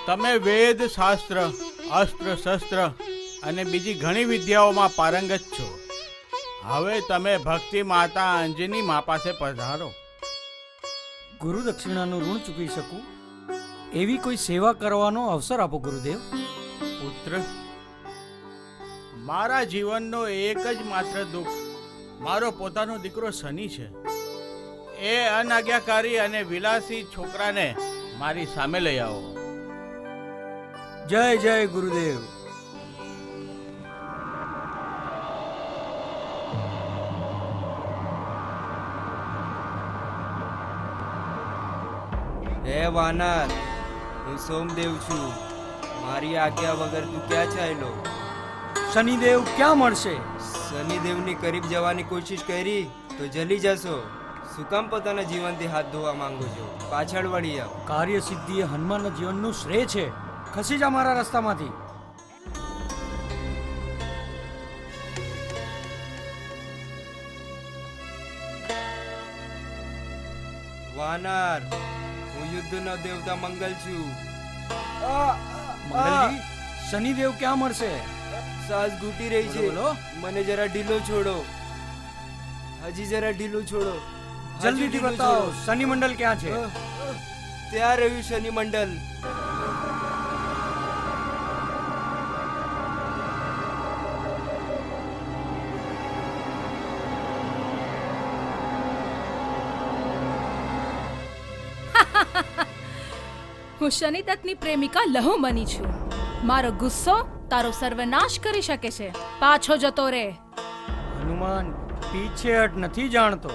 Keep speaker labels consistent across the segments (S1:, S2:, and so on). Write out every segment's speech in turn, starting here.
S1: તમે વેદ શાસ્ત્ર, અસ્ત્ર શસ્ત્ર અને બીજી ઘણી વિદ્યાઓમાં પારંગત છો. હવે તમે ભક્તિ માતા અંજની મા પાસે પધારો.
S2: ગુરુ દક્ષિણાનું ઋણ ચૂકવી શકું એવી કોઈ સેવા કરવાનો અવસર આપો ગુરુદેવ.
S1: પુત્ર, મારા જીવનનો એક જ માત્ર દુઃખ મારો પોતાનો દીકરો શનિ છે. એ અનાજ્ઞાકારી અને વિલાસી છોકરાને મારી સામે લઈ આવો.
S2: જય જય ગુરુદેવ.
S3: હે વાનર, હું સોમદેવ છું. મારી આજ્ઞા વગર તું ક્યાં ચાલ્યો?
S2: શનિદેવ ક્યાં મળશે?
S3: શનિદેવની કરીબ જવાની કોશિશ કરી તો જલી જશો. શું કામ પોતાના જીવનથી હાથ ધોવા માંગો છો? પાછળ વળી આવ.
S2: કાર્ય સિદ્ધિ એ હનુમાનના જીવનનું શ્રેય છે. ખસી જા મારા રસ્તામાંથી.
S3: વાનર, હું યુદ્ધનો દેવતા મંગલ છું.
S2: મંગલજી, શનિદેવ ક્યાં મળશે?
S3: સાસ ઘૂટી રહી છે.
S2: બોલો,
S3: મને જરા ઢીલો છોડો. હજી જરા ઢીલો છોડો.
S2: જલ્દીથી બતાવો શનિ મંડળ ક્યાં છે?
S3: ત્યાં રહ્યું શનિ મંડળ.
S4: હું શનિદત્તની પ્રેમિકા લહુમની છું. મારો ગુસ્સો તારો સર્વનાશ કરી શકે છે. પાછો જતો રે.
S2: હનુમાન પીછેહટ નથી જાણતો.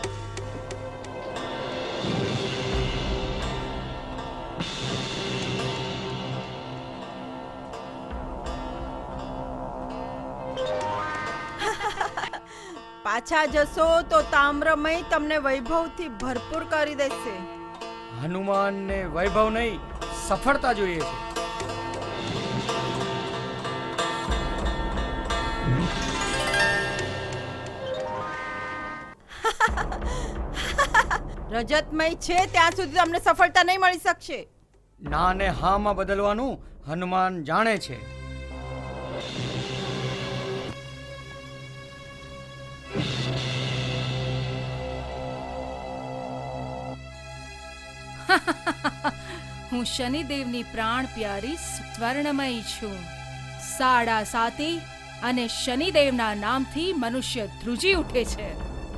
S5: પાછા જશો તો તામ્રમય તમને વૈભવથી ભરપૂર કરી દેશે.
S2: હનુમાનને વૈભવ નહીં, સફળતા જોઈએ છે.
S5: રજતમય છે ત્યાં સુધી તમને સફળતા નહીં મળી શકશે.
S2: ના ને હા માં બદલવાનું હનુમાન જાણે છે.
S4: હું શનિદેવની પ્રાણ પ્યારી સ્વર્ણમયી છું. સાડા સાતી અને શનિદેવના નામથી મનુષ્ય ધ્રુજી ઉઠે છે.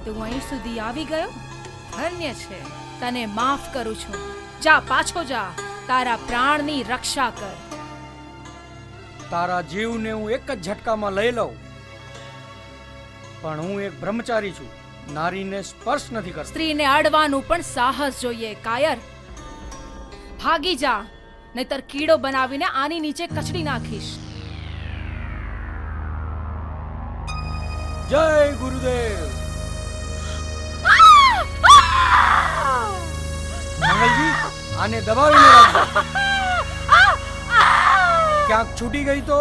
S4: તું અહીં સુધી આવી ગયો, ધન્ય છે. તને માફ કરું છું. જા, પાછો જા. તારા પ્રાણની રક્ષા કર.
S2: તારા જીવને હું એક જ ઝટકામાં લઈ લઉં, પણ હું એક બ્રહ્મચારી છું. નારીને સ્પર્શ નથી કરતો.
S4: સ્ત્રીને અડવાનું પણ સાહસ જોઈએ, કાયર. ભાગી જા, નહીતર કીડો બનાવીને આની નીચે કચડી નાખીશ.
S2: જય ગુરુદેવ. મંગલજી, આને દબાવીને રાખજો. ક્યાંક છૂટી ગઈ તો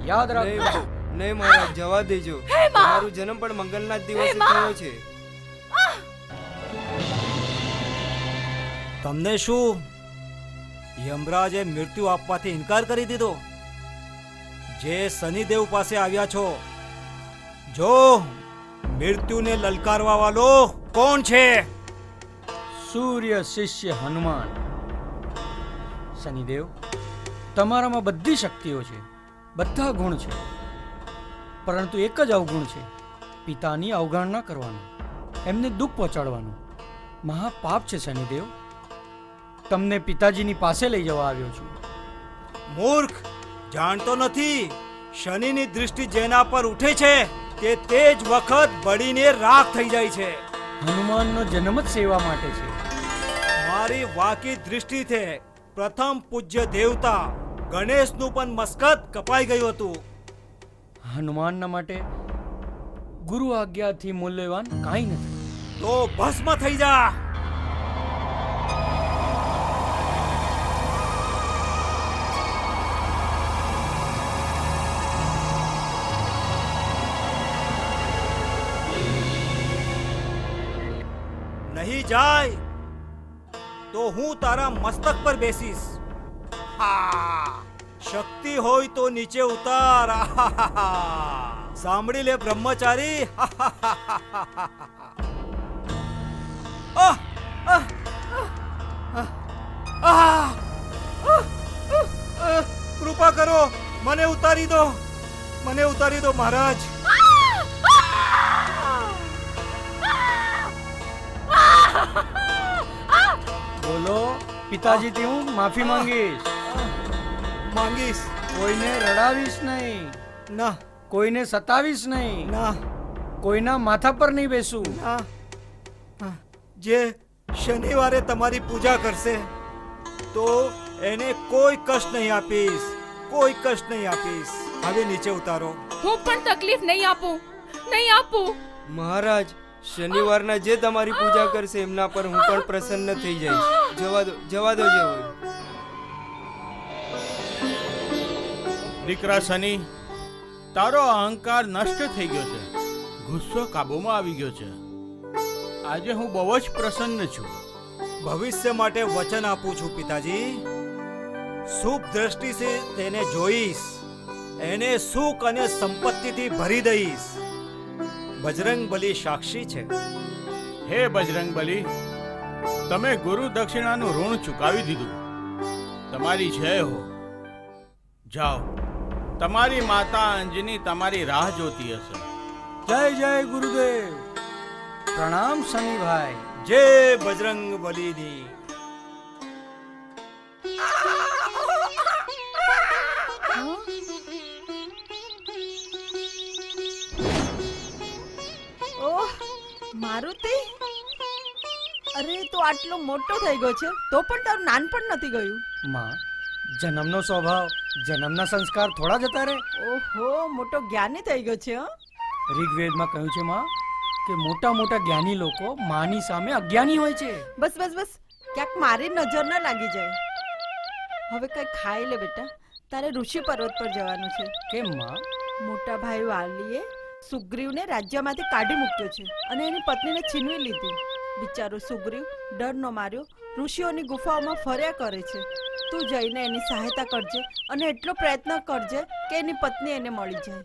S2: યાદ રાખજો.
S3: નહીં મહારાજ, જવા દેજો. તમારો જન્મ પણ મંગલના જ દિવસે થયો છે.
S6: તમને શું યમરાજે મૃત્યુ આપવાથી ઇનકાર કરી દીધો? જે શનિદેવ પાસે આવ્યા છો, જો મૃત્યુને લલકારવા વાળો કોણ છે?
S2: સૂર્ય શિષ્ય હનુમાન. શનિદેવ, તમારામાં બધી શક્તિઓ છે, બધા ગુણ છે, પરંતુ એક જ અવગુણ છે. પિતાની અવગણના કરવાનું, એમને દુઃખ પહોંચાડવાનું મહાપાપ છે. શનિદેવ, તમને પિતાજીની પાસે લઈ જવા આવ્યો છું.
S6: મૂર્ખ, જાણતો નથી શનિની દૃષ્ટિ જેના પર ઉઠે છે તે જ વખત બળીને રાખ થઈ જાય છે.
S2: હનુમાનનો જન્મ જ સેવા માટે છે.
S6: મારી વાકી દૃષ્ટિથી પ્રથમ પૂજ્ય દેવતા ગણેશનું પણ મસ્કત કપાઈ ગયું હતું.
S2: હનુમાનના માટે ગુરુ આજ્ઞાથી મૂલ્યવાન કાંઈ નથી.
S6: તો ભસ્મ થઈ જા. નહીં જાય તો હું તારા મસ્તક પર બેસીશ. શક્તિ હોય તો નીચે ઉતાર. સાંભળી લે બ્રહ્મચારી. કૃપા કરો, મને ઉતારી દો, મને ઉતારી દો મહારાજ.
S2: બોલો પિતાજીથી હું માફી માંગીશ.
S6: માંગીશ.
S2: કોઈને રડાવીશ નહીં,
S6: ના
S2: કોઈને સતાવીશ નહીં,
S6: ના
S2: કોઈના માથા પર નહીં બેસું.
S6: ના. જે શનિવારે તમારી પૂજા કરશે તો એને કોઈ કષ્ટ નહીં આપીશ, કોઈ કષ્ટ નહીં આપીશ. હવે નીચે ઉતારો.
S4: હું પણ તકલીફ નહીં આપું, નહીં આપું.
S3: મહારાજ, શનિવારના જે તમારી પૂજા કરશે એમના પર હું પણ પ્રસન્ન થઈ જઈશ. જવા દો, જવા દો જે હોય.
S1: દીકરા શનિ, તારો અહંકાર નષ્ટ થઈ ગયો છે, ગુસ્સો કાબૂમાં આવી ગયો છે. આજે હું બહુ જ પ્રસન્ન છું.
S6: ભવિષ્ય માટે વચન આપું છું પિતાજી. શુભ દ્રષ્ટિથી તેને જોઈશ, એને સુખ અને સંપત્તિથી ભરી દઈશ. બજરંગ બલી સાક્ષી છે.
S1: હે બજરંગ બલી, તમે ગુરુ દક્ષિણાનું ઋણ ચૂકાવી દીધું. તમારી જય હો. જાઓ, તમારી માતા અંજની તમારી રાહ જોતી હશે.
S2: જય જય ગુરુદેવ. પ્રણામ શનિભાઈ.
S6: જય બજરંગ બલીની.
S5: ઓહ મારુતિ, અરે તો આટલો મોટો થઈ ગયો છે તો પણ તારું નાનપણ નથી ગયું.
S2: માં, જન્મનો સ્વભાવ, જન્મના સંસ્કાર થોડા જતા રહે.
S5: ઓહો, મોટો જ્ઞાની થઈ ગયો છે.
S2: ઋગ્વેદમાં કહ્યું છે માં કે મોટા મોટા જ્ઞાની લોકો માની સામે અજ્ઞાની હોય છે.
S5: બસ બસ બસ, ક્યાંક મારી નજર ના લાગી જાય. હવે કઈ ખાઈ લે બેટા, તારે ઋષિ પર્વત પર જવાનું છે.
S2: કેમ માં?
S5: મોટા ભાઈ વાલીએ સુગ્રીવને રાજ્યમાંથી કાઢી મૂક્યો છે અને એની પત્નીને છીનવી લીધી. બિચારો સુગ્રીવ ડરનો માર્યો ઋષિઓની ગુફાઓમાં ફર્યા કરે છે. તું જઈને એની સહાયતા કરજે અને એટલો પ્રયત્ન કરજે કે એની પત્ની એને મળી જાય.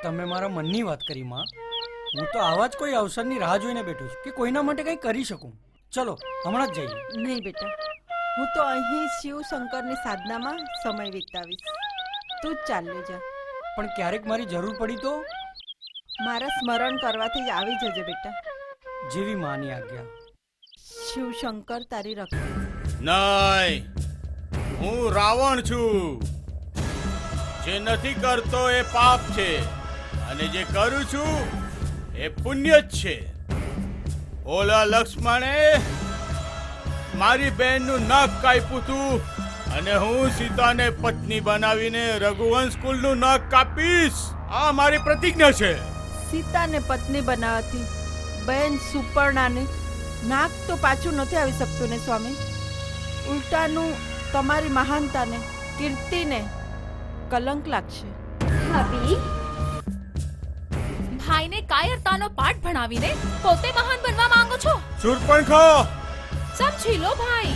S2: તમે મારા મનની વાત કરી માં. હું તો આવા જ કોઈ અવસરની રાહ જોઈને બેઠો છું કે કોઈના માટે કંઈ કરી શકું. ચલો હમણાં જ જઈએ.
S5: નહીં બેટા, હું તો અહીં શિવ શંકરની સાધનામાં સમય વિતાવીશ. તું જ ચાલ્યો જા.
S2: પણ ક્યારેક મારી જરૂર પડી તો?
S5: મારા સ્મરણ કરવાથી જ આવી જજે બેટા.
S2: જેવી માની આજ્ઞા.
S5: શિવ શંકર તારી રક્ષા.
S1: નહીં, હું રાવણ છું. જે નથી કરતો એ પાપ છે અને જે કરું છું એ પુણ્ય જ છે. ઓલા લક્ષ્મણે મારી બહેનનું નાક કાપ્યું હતું અને હું સીતાને પત્ની બનાવીને રઘુવંશ કુલનું નાક કાપીશ. આ મારી પ્રતિજ્ઞા છે.
S5: સીતાને પત્ની બનાવવાથી બહેન સુપર્ણાને નાક તો પાછું નથી આવી શકતું ને સ્વામી. ઉલટાનું તમારી મહાનતાને, કીર્તિને કલંક લાગશે.
S4: ભાભી, ભાઈને કાયરતાનો પાઠ ભણાવીને પોતે મહાન બનવા માંગો છો?
S1: શૂર્પણખો,
S4: સમજી લો ભાઈ,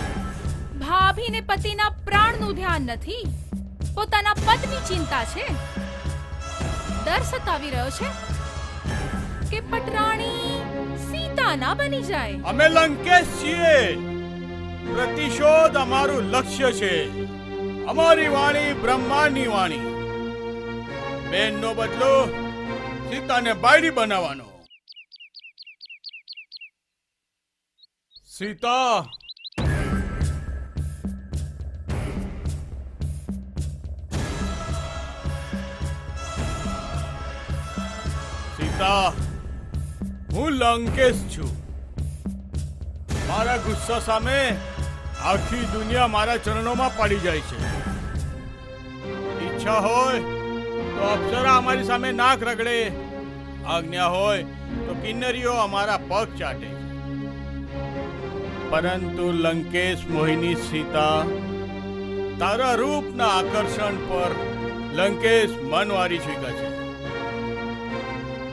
S4: ભાભીને પતિના પ્રાણનું ધ્યાન નથી, પોતાના પદની ચિંતા છે. ડર સતાવી રહ્યો છે કે પટરાણી સીતા ના બની જાય.
S1: અમે લંકેશ છીએ. પ્રતિશોધ અમારું લક્ષ્ય છે. અમારી વાણી બ્રહ્માંડની વાણી. બેનનો બદલો સીતાને બાયડી બનાવવાનો. સીતા, સીતા, હું લંકેશ છું. મારા ગુસ્સા સામે આખી દુનિયા મારા ચરણોમાં પડી જાય છે. ઈચ્છા હોય તો અપ્સરા અમારી સામે નાક રગડે, આજ્ઞા હોય તો કિન્નરીઓ અમારા પગ ચાટે. પરંતુ લંકેશ મોહિની સીતા, તારા રૂપના આકર્ષણ પર લંકેશ મનવારી ચૂક્યા છે.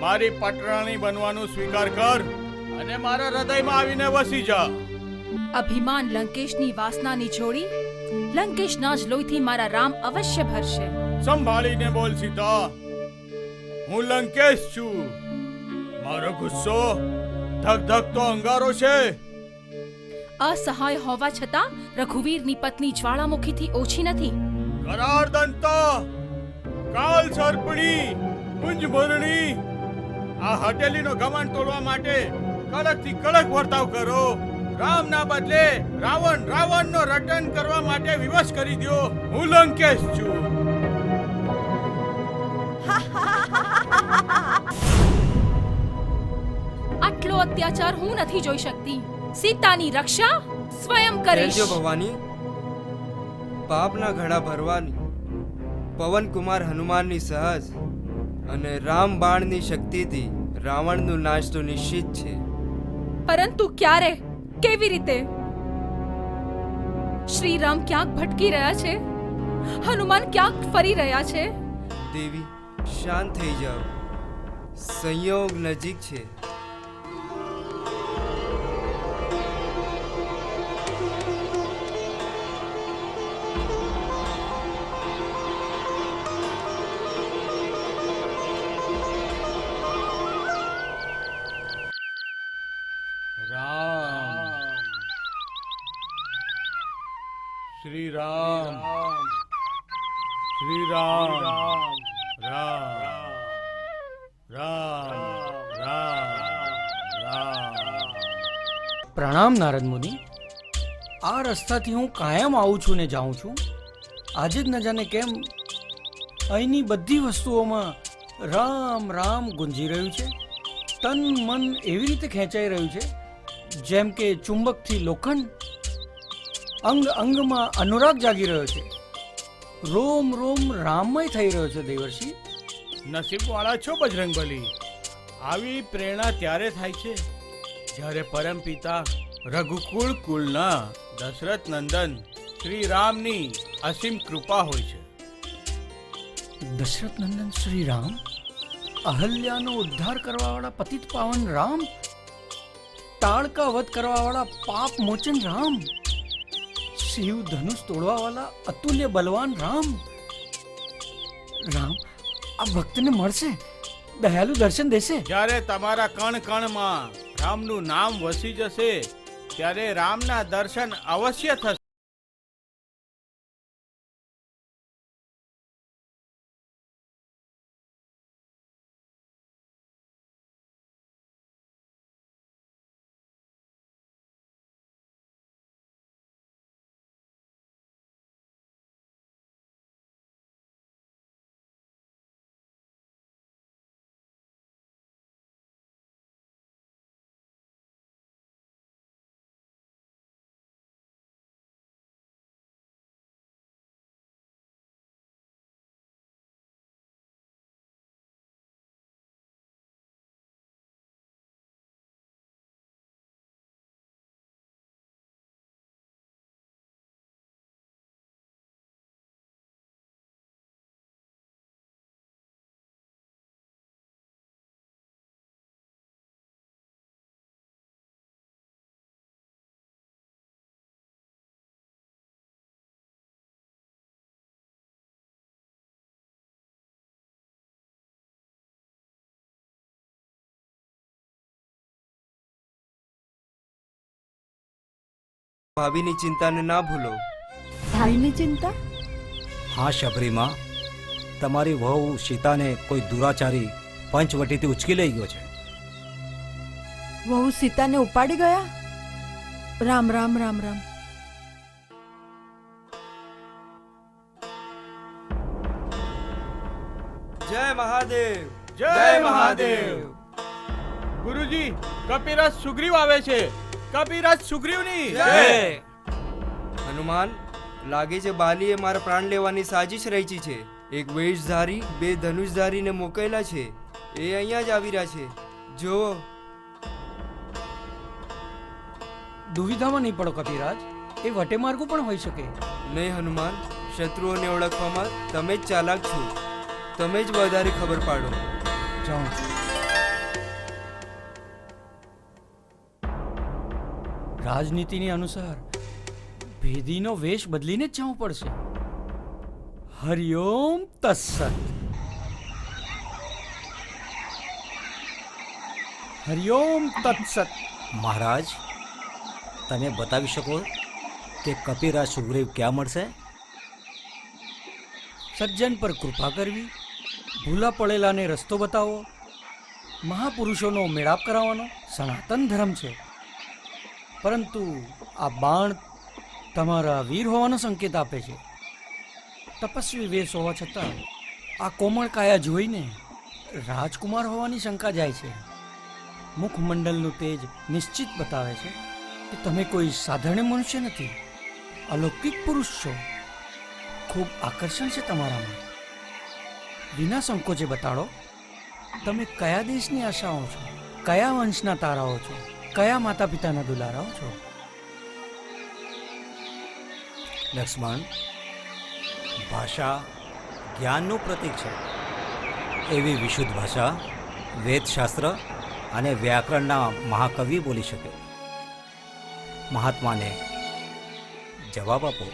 S1: મારી પટરાણી બનવાનું સ્વીકાર કર અને મારા હૃદયમાં આવીને વસી જા.
S4: અભિમાન લંકેશની વાસના નિછોડી લંકેશના જ લોહીથી મારા રામ અવશ્ય ભરશે.
S1: સંભાળીને બોલ સીતા. હું લંકેશ છું. મારો ગુસ્સો ધગધગતો અંગારો છે.
S4: અસહાય હોવા છતાં રઘુવીરની પત્ની જ્વાળામુખીથી ઓછી નથી.
S1: કરાર દંતા, કાલ સર્પણી, કુંજભરણી, આ હટેલીનો ઘમંડ તોડવા માટે કડકથી કડક વર્તાવ કરો. રામના બદલે રાવણનો રટન કરવા માટે વિવશ કરી દ્યો. હું લંકેશ છું.
S4: આટલો અત્યાચાર હું નથી જોઈ શકતી. સીતાની રક્ષા સ્વયં કરીશ.
S3: રહેજો ભવાની. પાપના ઘડા ભરવાની પવનકુમાર હનુમાનની સહજ અને રામ બાણની શક્તિથી રાવણનું નાશ તો નિશ્ચિત છે.
S4: પરંતુ ક્યારે, કેવી રીતે? શ્રી રામ ક્યાંક ભટકી રહ્યા છે, હનુમાન ક્યાંક ફરી રહ્યા છે.
S3: દેવી, શાંત થઈ જાઓ. સંયોગ નજીક છે.
S1: રામ, શ્રી રામ, શ્રી રામ, રામ, રામ, રામ.
S2: પ્રણામ નારદ મુનિ. આ રસ્તાથી હું કાયમ આવું છું ને જાઉં છું. આજે જ ન જાણે કેમ અહીંની બધી વસ્તુઓમાં રામ રામ ગુંજી રહ્યું છે. તન મન એવી રીતે ખેંચાઈ રહ્યું છે જેમ કે ચુંબકથી લોખંડ. અંગ અંગમાં અનુરાગ જાગી રહ્યો છે. રોમ રોમ રામમય થઈ રહ્યો છે. દેવર્ષિ,
S1: નસીબવાળા છો બજરંગબલી. આવી પ્રેરણા ત્યારે થાય છે જ્યારે પરમપિતા રઘુકુળ કુલના દશરથ નંદન શ્રી રામની અસીમ કૃપા હોય છે.
S2: દશરથ નંદન શ્રી રામ, અહલ્યાનો ઉદ્ધાર કરવાવાળા પતિત પાવન રામ, તાળકા વધ કરવાવાળા પાપ મોચન રામ, શિવ ધનુષ તોડવાવાળા અતુલ્ય બલવાન રામ. રામ આ ભક્તને મળશે, દયાલુ દર્શન દેશે.
S1: જ્યારે તમારા કણ કણમાં રામનું નામ વસી જશે ત્યારે રામના દર્શન અવશ્ય થશે.
S3: ભાભીની ચિંતાને ના ભૂલો.
S5: ભાઈની ચિંતા?
S6: હા શબરીમાં, તમારી વહુ સીતાને કોઈ દુરાચારી પંચવટીથી ઉચકી લઈ ગયો છે.
S5: વહુ સીતાને ઉપાડી ગયા? રામ રામ રામ રામ.
S3: જય મહાદેવ.
S1: જય મહાદેવ. ગુરુજી, કપિરાજ સુગ્રીવ આવે છે. કપિરાજ સુગ્રીવની
S3: જય. હનુમાન, લાગે છે બાલીએ મારા પ્રાણ લેવાની સાજિશ રચી છે. એક વેશધારી, બે ધનુષધારીને મોકલેલા છે. એ અહીંયા જ આવી રહ્યા છે. જો.
S2: દુવિધામાં નહીં પડો કપિરાજ, એ વટે માર્ગો પણ હોઈ શકે.
S3: નહીં હનુમાન, શત્રુઓને ઓળખવામાં તમે જ ચાલાક છો. તમે જ વધારે ખબર પાડો.
S2: જાઉં છું. રાજનીતિની અનુસાર ભેદીનો વેશ બદલીને જ જવું પડશે. હરિઓમ તત્સત. હરિઓમ તત્સત.
S6: મહારાજ, તમે બતાવી શકો કે કપિરાજ સુગ્રીવ ક્યાં મળશે?
S2: સજ્જન પર કૃપા કરવી, ભૂલા પડેલાને રસ્તો બતાવો, મહાપુરુષોનો મેળાપ કરાવવાનો સનાતન ધર્મ છે. પરંતુ આ બાણ તમારા વીર હોવાનો સંકેત આપે છે. તપસ્વી વેશ હોવા છતાં આ કોમળ કાયા જોઈને રાજકુમાર હોવાની શંકા જાય છે. મુખમંડલનું તેજ નિશ્ચિત બતાવે છે કે તમે કોઈ સાધારણ મનુષ્ય નથી, અલૌકિક પુરુષ છો. ખૂબ આકર્ષણ છે તમારામાં. વિના સંકોચે બતાડો, તમે કયા દેશની આશાઓ છો, કયા વંશના તારાઓ છો, કયા માતા પિતાના દુલારાઓ છો?
S6: લક્ષ્મણ, ભાષા જ્ઞાનનું પ્રતીક છે. એવી વિશુદ્ધ ભાષા વેદશાસ્ત્ર અને વ્યાકરણના મહાકવિ બોલી શકે. महात्मा ने जवाब आपो।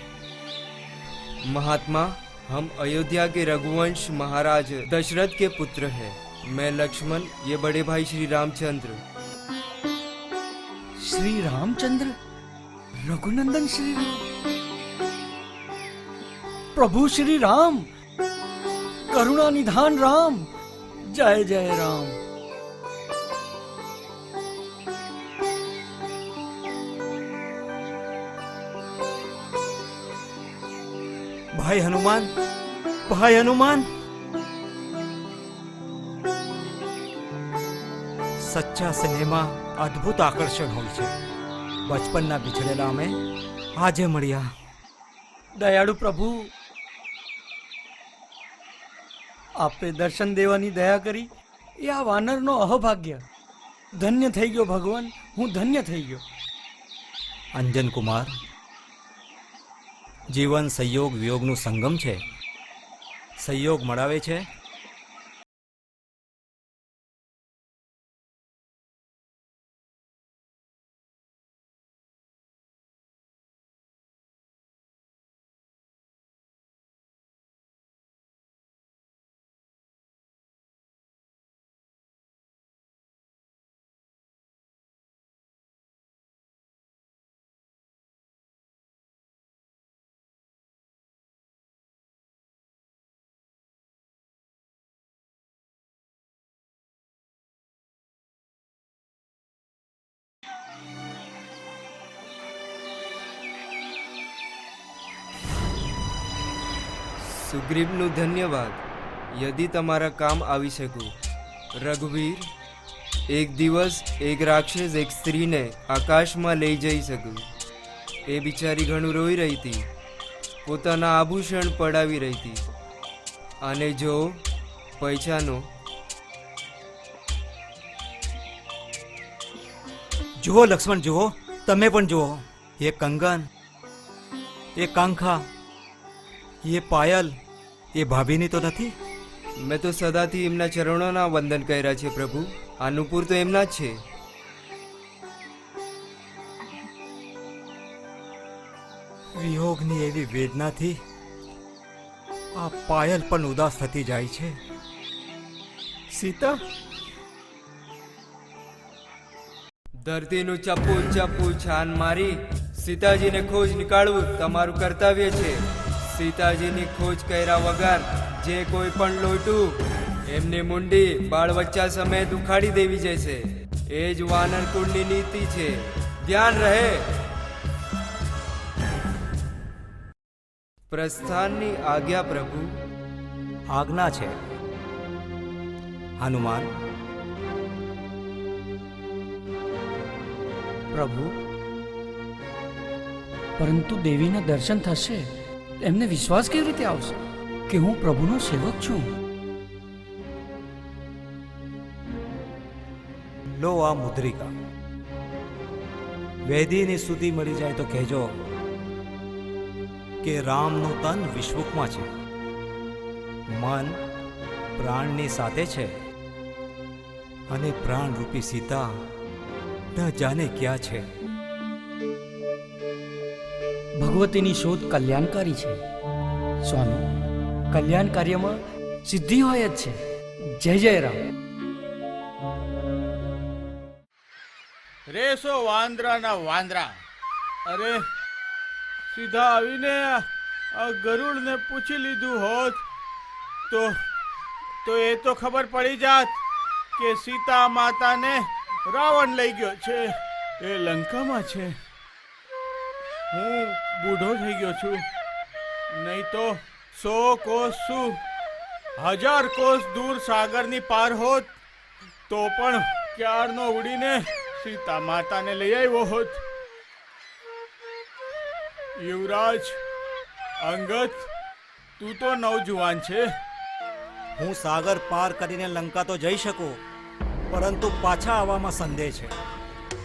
S3: महात्मा, हम अयोध्या के रघुवंश महाराज दशरथ के पुत्र हैं। मैं लक्ष्मण, ये बड़े भाई श्री रामचंद्र।
S2: श्री रामचंद्र, रघुनंदन श्री राम, प्रभु श्री राम, करुणा निधान राम, जय जय राम।
S6: भाई हनुमान, भाई हनुमान, सच्चा सिनेमा अद्भुत आकर्षण હોય છે। બચપનના બિછડેલા અમે આજે મળ્યા।
S2: દયાળુ પ્રભુ, આપે દર્શન દેવાની દયા કરી એ આ વાનરનો અહોભાગ્ય। ધન્ય થઈ ગયો ભગવાન, હું ધન્ય થઈ ગયો।
S6: અંજન કુમાર, જીવન સંયોગ વિયોગનું સંગમ છે। સંયોગ મળાવે છે,
S3: સુગ્રીવનું ધન્યવાદ। यदि તમારા કામ આવી શકું। રઘુવીર, એક દિવસ એક રાક્ષસ એક સ્ત્રીને આકાશમાં લઈ જઈ શકું। એ બિચારી ઘણું રોઈ રહી હતી, પોતાના આભૂષણ પડાવી રહી હતી, અને જો પૈસાનો
S6: જુઓ લક્ષ્મણ, જુઓ, તમે પણ જુઓ। એ કંગન, એ કાંખા, એ પાયલ, એ ભાભીની તો નથી?
S3: મેં તો સદાથી એમના ચરણોના વંદન કર્યા છે પ્રભુ। આ નુપુર તો એમના જ છે।
S6: વિયોગની એવી વેદનાથી આ પાયલ પણ ઉદાસ થતી જાય છે। સીતા,
S3: ધરતીનું ચપ્પુ ચપ્પુ છાન મારી સીતાજીને ખોજ નીકાળવું તમારું કર્તવ્ય છે। સીતાજીની ખોજ કર્યા વગર જે કોઈ પણ લોટું એમની મુંડી બાળ બચ્ચા સમેત ઉખાડી દેવી જશે। એ જ વાનર કુળની નીતિ છે, ધ્યાન રહે। પ્રસ્થાનની આજ્ઞા પ્રભુ।
S6: આજ્ઞા છે હનુમાન।
S2: પ્રભુ, પરંતુ દેવીના દર્શન થશે, એમને વિશ્વાસ કેવી રીતે આવશે કે હું પ્રભુનો સેવક છું?
S6: લો આ મુદ્રિકા। વેદીની સ્તુતિ મળી જાય તો કહેજો કે રામનું તન વિશ્વકમાં છે, મન પ્રાણની સાથે છે, અને પ્રાણરૂપી સીતા ન જાને ક્યાં છે।
S2: ભગવતીની શોધ કલ્યાણકારી છે સ્વામી. કલ્યાણ કાર્યમાં સિદ્ધિ હોય જ છે. જય જય રામ.
S1: રેસો વાંદરાના વાંદરા. અરે સીધા આવીને આ ગરુડને પૂછી લીધું હોત તો એ તો ખબર પડી જાત કે સીતા માતાને રાવણ લઈ ગયો છે, એ લંકામાં છે. હું બૂઢો થઈ ગયો છું, નહીં તો 100 કોસ શું 1000 કોસ દૂર સાગરની પાર હોત તો પણ ક્યારનો ઉડીને સીતા માતાને લઈ આવ્યો હોત. યુવરાજ અંગત, તું તો નવજુવાન છે.
S6: હું સાગર પાર કરીને લંકા તો જઈ શકું, પરંતુ પાછા આવવામાં સંદેહ છે.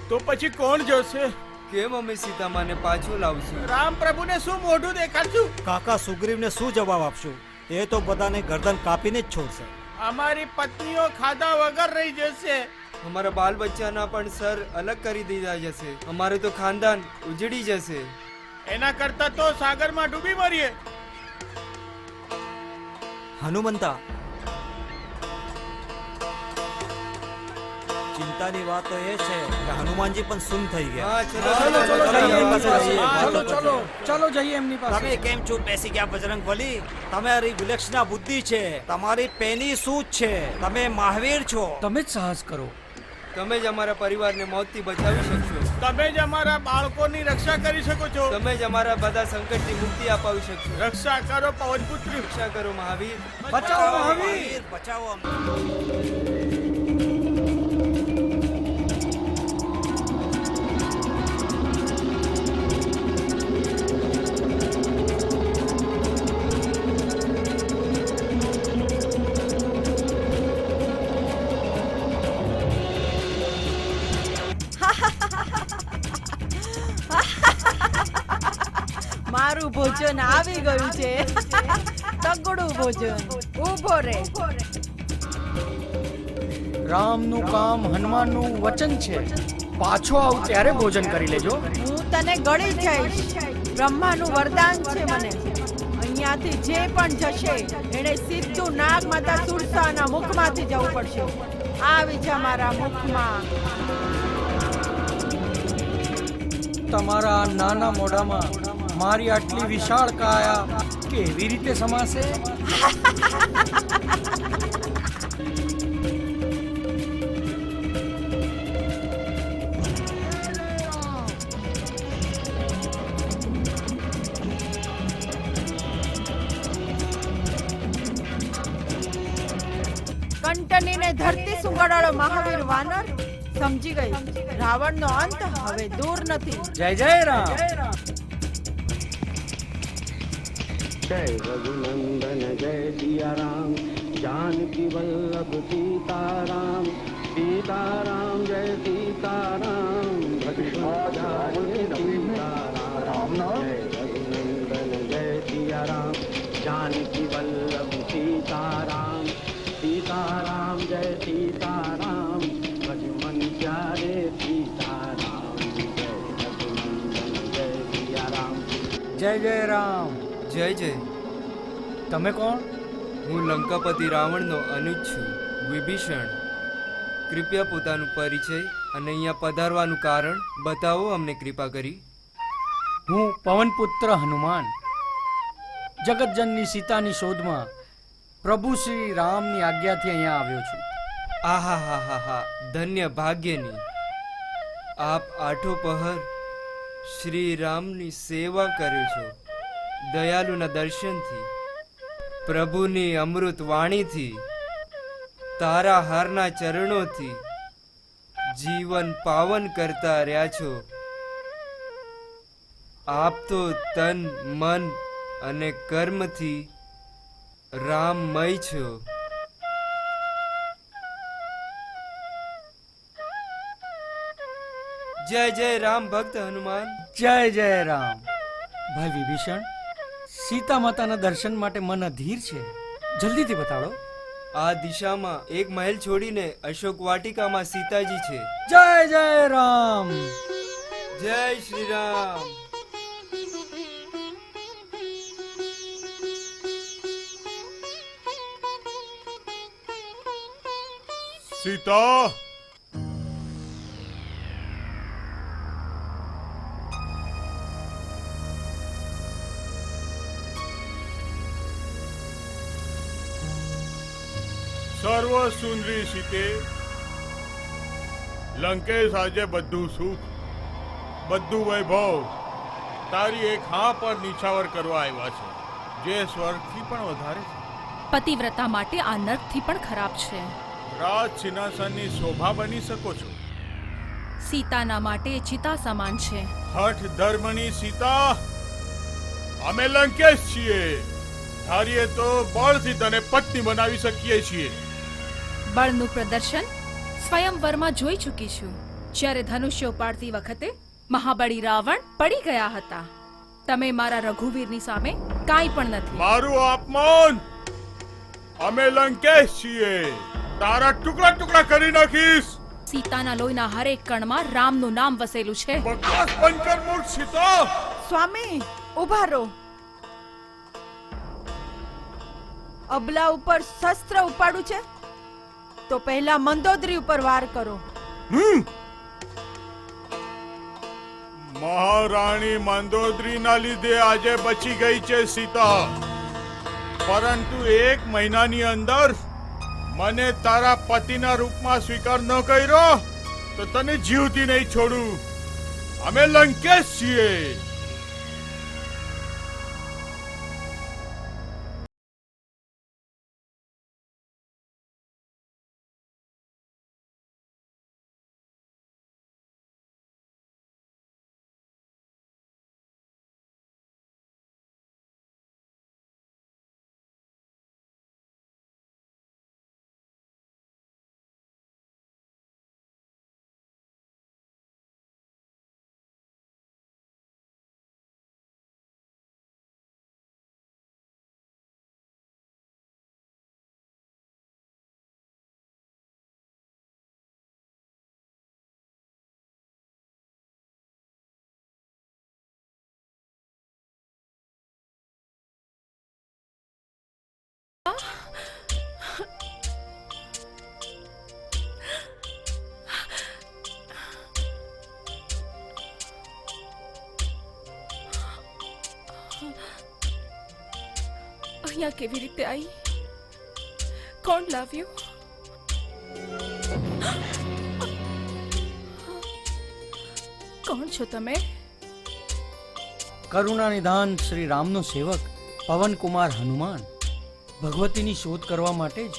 S1: તો પછી કોણ જોશે?
S3: કેમ અમે સીતામાને પાછું લાવશું?
S1: રામ પ્રભુને શું મોઢું દેખાડશું?
S6: કાકા સુગ્રીવને શું જવાબ આપશું? એ તો બધાને ગરદન કાપીને જ છોડશે.
S1: અમારી પત્નીઓ ખાધા વગર રહી જશે.
S3: અમારા બાલ બચ્ચાના પણ સર અલગ કરી દીધા જશે. અમારે તો ખાનદાન ઉજળી જશે.
S1: એના કરતા તો સાગરમાં ડૂબી મરીએ.
S6: હનુમંતા, ચિંતાની વાત તો એ છે કે હનુમાનજી પણ સુન થઈ ગયા.
S3: હા, ચલો,
S2: ચાલો
S3: ચલો,
S2: ચાલો જઈએ એમની પાસે.
S6: હા,
S2: ચાલો
S6: ચાલો,
S2: ચાલો ચાલો જઈએ એમની પાસે.
S6: તમે કેમ ચૂપ બેસી ગયા બજરંગ બલી? તમારી વિલક્ષણા બુદ્ધિ છે, તમારી પેની સૂઝ છે, તમે મહાવીર છો.
S2: તમે જ સાહસ કરો.
S3: તમે જ અમારા પરિવારને મોતથી બચાવી શકશો.
S1: તમે જ અમારા બાળકોની રક્ષા કરી શકો છો.
S3: તમે જ અમારા બધા સંકટથી મુક્તિ અપાવી શકશો.
S1: રક્ષા કરો પવનપુત્રી.
S3: રક્ષા કરો મહાવીર.
S2: બચાવો મહાવીર.
S6: બચાવો.
S5: મારું ભોજન આવી ગયું છે. તગડું ભોજન. ઊભો રે.
S2: રામનું કામ હનુમાનનું વચન છે. પાછો આવ ત્યારે ભોજન કરી લેજો.
S5: હું તને ગળી જઈશ. બ્રહ્માનું વરદાન છે મને. અહીંયાથી જે પણ જશે એને સીધું નાગ માતા સુરસાના મુખમાંથી જવું પડશે. આવી જા મારા મુખમાં.
S2: તમારા નાના મોઢામાં મારી આટલી વિશાળ કાયા કેવી રીતે સમાશે?
S5: કંટનીને ધરતી સુંગડાળો મહાવીર વાનર સમજી ગઈ. રાવણનો અંત હવે દૂર નથી.
S2: જય જય રામ.
S7: जय रघुनंदन जय सिया राम जानकी वल्लभ सीताराम सीताराम जय सीताराम भगवान सीताराम जय रघुनंदन जय सिया राम जानकी वल्लभ सीताराम सीताराम जय सीताराम भगवान प्यारे सीताराम जय रघुनंदन जय सिया राम.
S2: જય જય રામ.
S3: જય જય.
S2: તમે કોણ?
S3: હું લંકાપતિ રાવણનો અનુજ છું, વિભીષણ. કૃપયા પોતાનું પરિચય અને અહીંયા પધારવાનું કારણ બતાવો અમને કૃપા કરી.
S2: હું પવનપુત્ર હનુમાન જગતજનની સીતાની શોધમાં પ્રભુ શ્રી રામની આજ્ઞાથી અહીંયા આવ્યો છું.
S3: આહા હા હા હા, ધન્ય ભાગ્યની. આપ આઠો પહર શ્રી રામની સેવા કર્યો છો. દયાલુના દર્શનથી, પ્રભુની અમૃત વાણીથી, તારા હારના ચરણોથી જીવન પાવન કરતા રહ્યા છો. આપ તો તન મન અને કર્મથી રામમય છો. જય જય રામ ભક્ત હનુમાન.
S2: જય જય રામ. ભાઈ વિભીષણ, સીતા માતાના દર્શન માટે મન અધીર છે. જલ્દીથી બતાડો.
S3: આ દિશામાં એક મહેલ છોડીને અશોક વાટિકામાં સીતાજી છે.
S2: જય જય રામ.
S3: જય શ્રી રામ.
S1: સીતા, સર્વ સુંદરી સીતે, લંકેશ આજે બધું સુખ, બધું વૈભવ તારી એક હા પર નિછાવર કરવા આવ્યા છે, જે સ્વર્ગથી પણ વધારે છે.
S4: પતિવ્રતા માટે આ નર્કથી પણ ખરાબ છે.
S1: રાજ સિંહાસનની શોભા બની શકો છો.
S4: સીતાના માટે ચિતા સમાન છે.
S1: હઠ ધર્મની સીતા, અમે લંકેશ છીએ. ધારીએ તો બળથી તને પત્ની બનાવી શકીએ છીએ.
S4: બળનું પ્રદર્શન સ્વયંવરમાં જોઈ ચૂકી છું. જ્યારે ધનુષ્ય ઉપાડતી વખતે મહાબળી રાવણ પડી ગયા હતા. તમે મારા રઘુવીરની સામે કાંઈ પણ નથી.
S1: મારું અપમાન! અમે લંકેશ છીએ. તારા ટુકડા ટુકડા કરી નાખીશ.
S4: સીતાના લોહીના હરેક કણમાં રામનું નામ વસેલું છે.
S1: બકવાસ બંધ કર મૂર્ખ સીતા.
S5: સ્વામી ઉભા રહો. અબલા ઉપર શસ્ત્ર ઉપાડું છે તો પહેલા મંદોદરી ઉપર વાર કરો.
S1: મહારાણી મંદોદરીના લીધે આજે બચી ગઈ છે સીતા, પરંતુ 1 મહિનાની અંદર મને તારા પતિના રૂપમાં સ્વીકાર ન કર્યો તો તને જીવતી નહીં છોડું. અમે લંકેશ છીએ.
S4: અહીંયા કેવી રીતે આવી? કોણ લાવ્યું? કોણ છો તમે?
S2: કરુણા નિધાન શ્રી રામનો સેવક પવનકુમાર હનુમાન. ભગવતીની શોધ કરવા માટે જ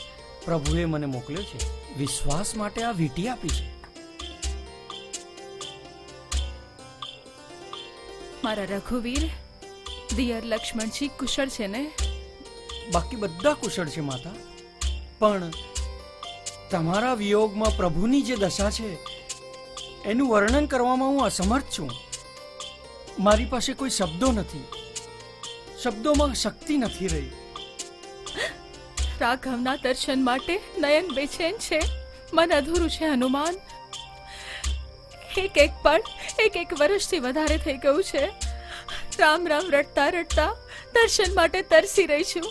S2: પ્રભુએ મને મોકલ્યો છે. વિશ્વાસ માટે આ વીંટી આપી છે.
S4: મારા રઘુવીર દિયર લક્ષ્મણજી કુશળ છે ને?
S2: બાકી બધા કુશળ છે માતા, પણ તમારા વિયોગમાં પ્રભુની જે દશા છે એનું વર્ણન કરવામાં હું અસમર્થ છું. મારી પાસે કોઈ શબ્દો નથી, શબ્દોમાં શક્તિ નથી રહી.
S4: રાઘવના દર્શન માટે નયન બેચેન છે, મન અધૂરું છે હનુમાન. એક પળ એક વર્ષથી વધારે થઈ ગયું છે. રામ રામ રડતા રડતા દર્શન માટે તરસી રહી છું.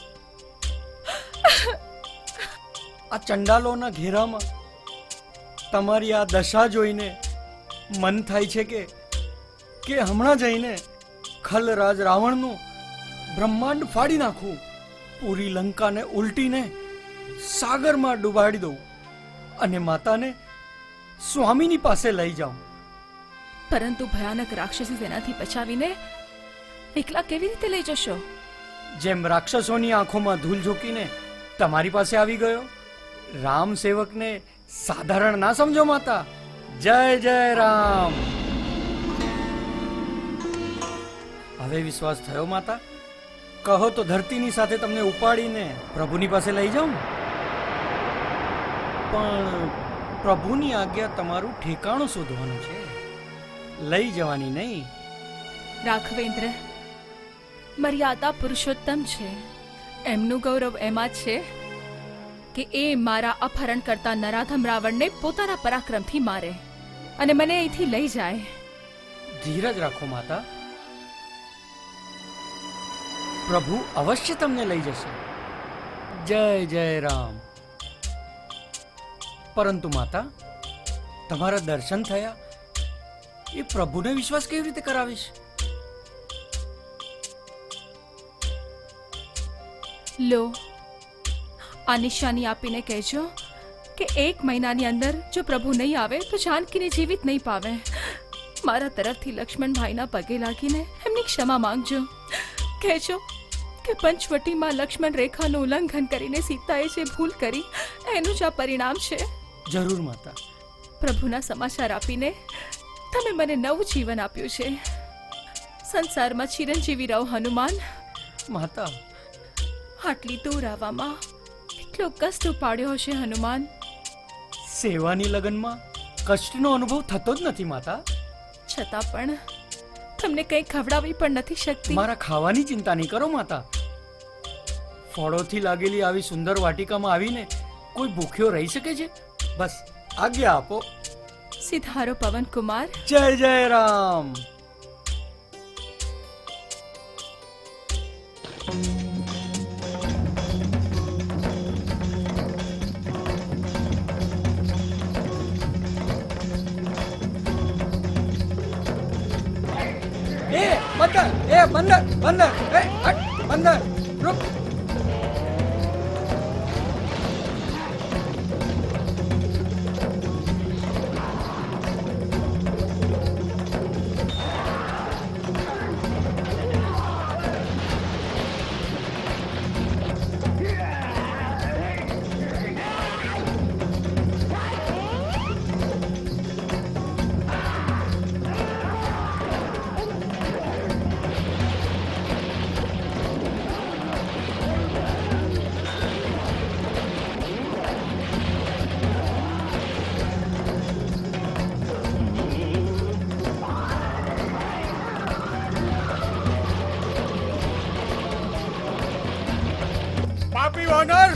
S2: આ ચંડાલોના ઘેરામાં તમારી આ દશા જોઈને મન થાય છે કે હમણાં જઈને ખલરાજ રાવણનું બ્રહ્માંડ ફાડી નાખું, પૂરી લંકાને ઉલટીને સાગરમાં ડૂબાડી દઉં અને માતાને સ્વામીની પાસે લઈ જાઉં.
S4: પરંતુ ભયાનક રાક્ષસી તેનાથી બચાવીને એકલા કેવી રીતે લઈ જશો?
S2: જેમ રાક્ષસોની આંખોમાં ધૂળ ઝોકીને તમારી પાસે આવી ગયો. રામ સેવકને સાધારણ ના સમજો માતા. જય જય રામ. હવે વિશ્વાસ થયો માતા? કહો તો ધરતીની સાથે તમને ઉપાડીને પ્રભુની પાસે લઈ જાઉં. પણ પ્રભુની આજ્ઞા તમારું ઠેકાણું શોધવાનું છે, લઈ જવાની નહીં.
S4: રાઘવેન્દ્ર મર્યાદા પુરુષોત્તમ છે. એમનું ગૌરવ એમાં છે કે એ મારા અપહરણ કરતા નરાધમ રાવણને પોતાના પરાક્રમથી મારે અને મને અહીંથી લઈ જાય.
S2: ધીરજ રાખો માતા, પ્રભુ અવશ્ય તમને લઈ જશે. જય જય રામ. પરંતુ માતા, તમારા દર્શન થયા એ પ્રભુને વિશ્વાસ કેવી રીતે કરાવીશ?
S4: લો, આ નિશાની આપીને કહેજો કે 1 મહિનાની અંદર જો પ્રભુ નહીં આવે તો જાનકીને જીવિત નહીં પાવે. મારા તરફથી લક્ષ્મણભાઈના પગે લાગીને એમની ક્ષમા માંગજો. કહેજો કે પંચવટીમાં લક્ષ્મણ રેખાનું ઉલ્લંઘન કરીને સીતાએ જે ભૂલ કરી એનું જ આ પરિણામ છે.
S2: જરૂર માતા.
S4: પ્રભુના સમાચાર આપીને તમે મને નવું જીવન આપ્યું છે. સંસારમાં ચિરંજીવી રહો હનુમાન.
S2: માતા,
S4: આટલી દૂર આવવામાં કેટલો કષ્ટ ઉપાડ્યો હશે હનુમાન.
S2: સેવાની લગનમાં કષ્ટનો અનુભવ થતો જ નથી માતા.
S4: છતાં પણ તમને કંઈ ખવડાવી પણ નથી શકતી.
S2: મારા ખાવાની ચિંતા નહીં કરો માતા. ફળોથી લાગેલી આવી સુંદર વાટિકામાં આવીને કોઈ ભૂખ્યો રહી શકે છે? બસ આજ્ઞા આપો.
S4: સિધારો પવન કુમાર.
S2: જય જય રામ. બંદર, હટ, બંદર, રૂક.
S1: પાપી વાનર,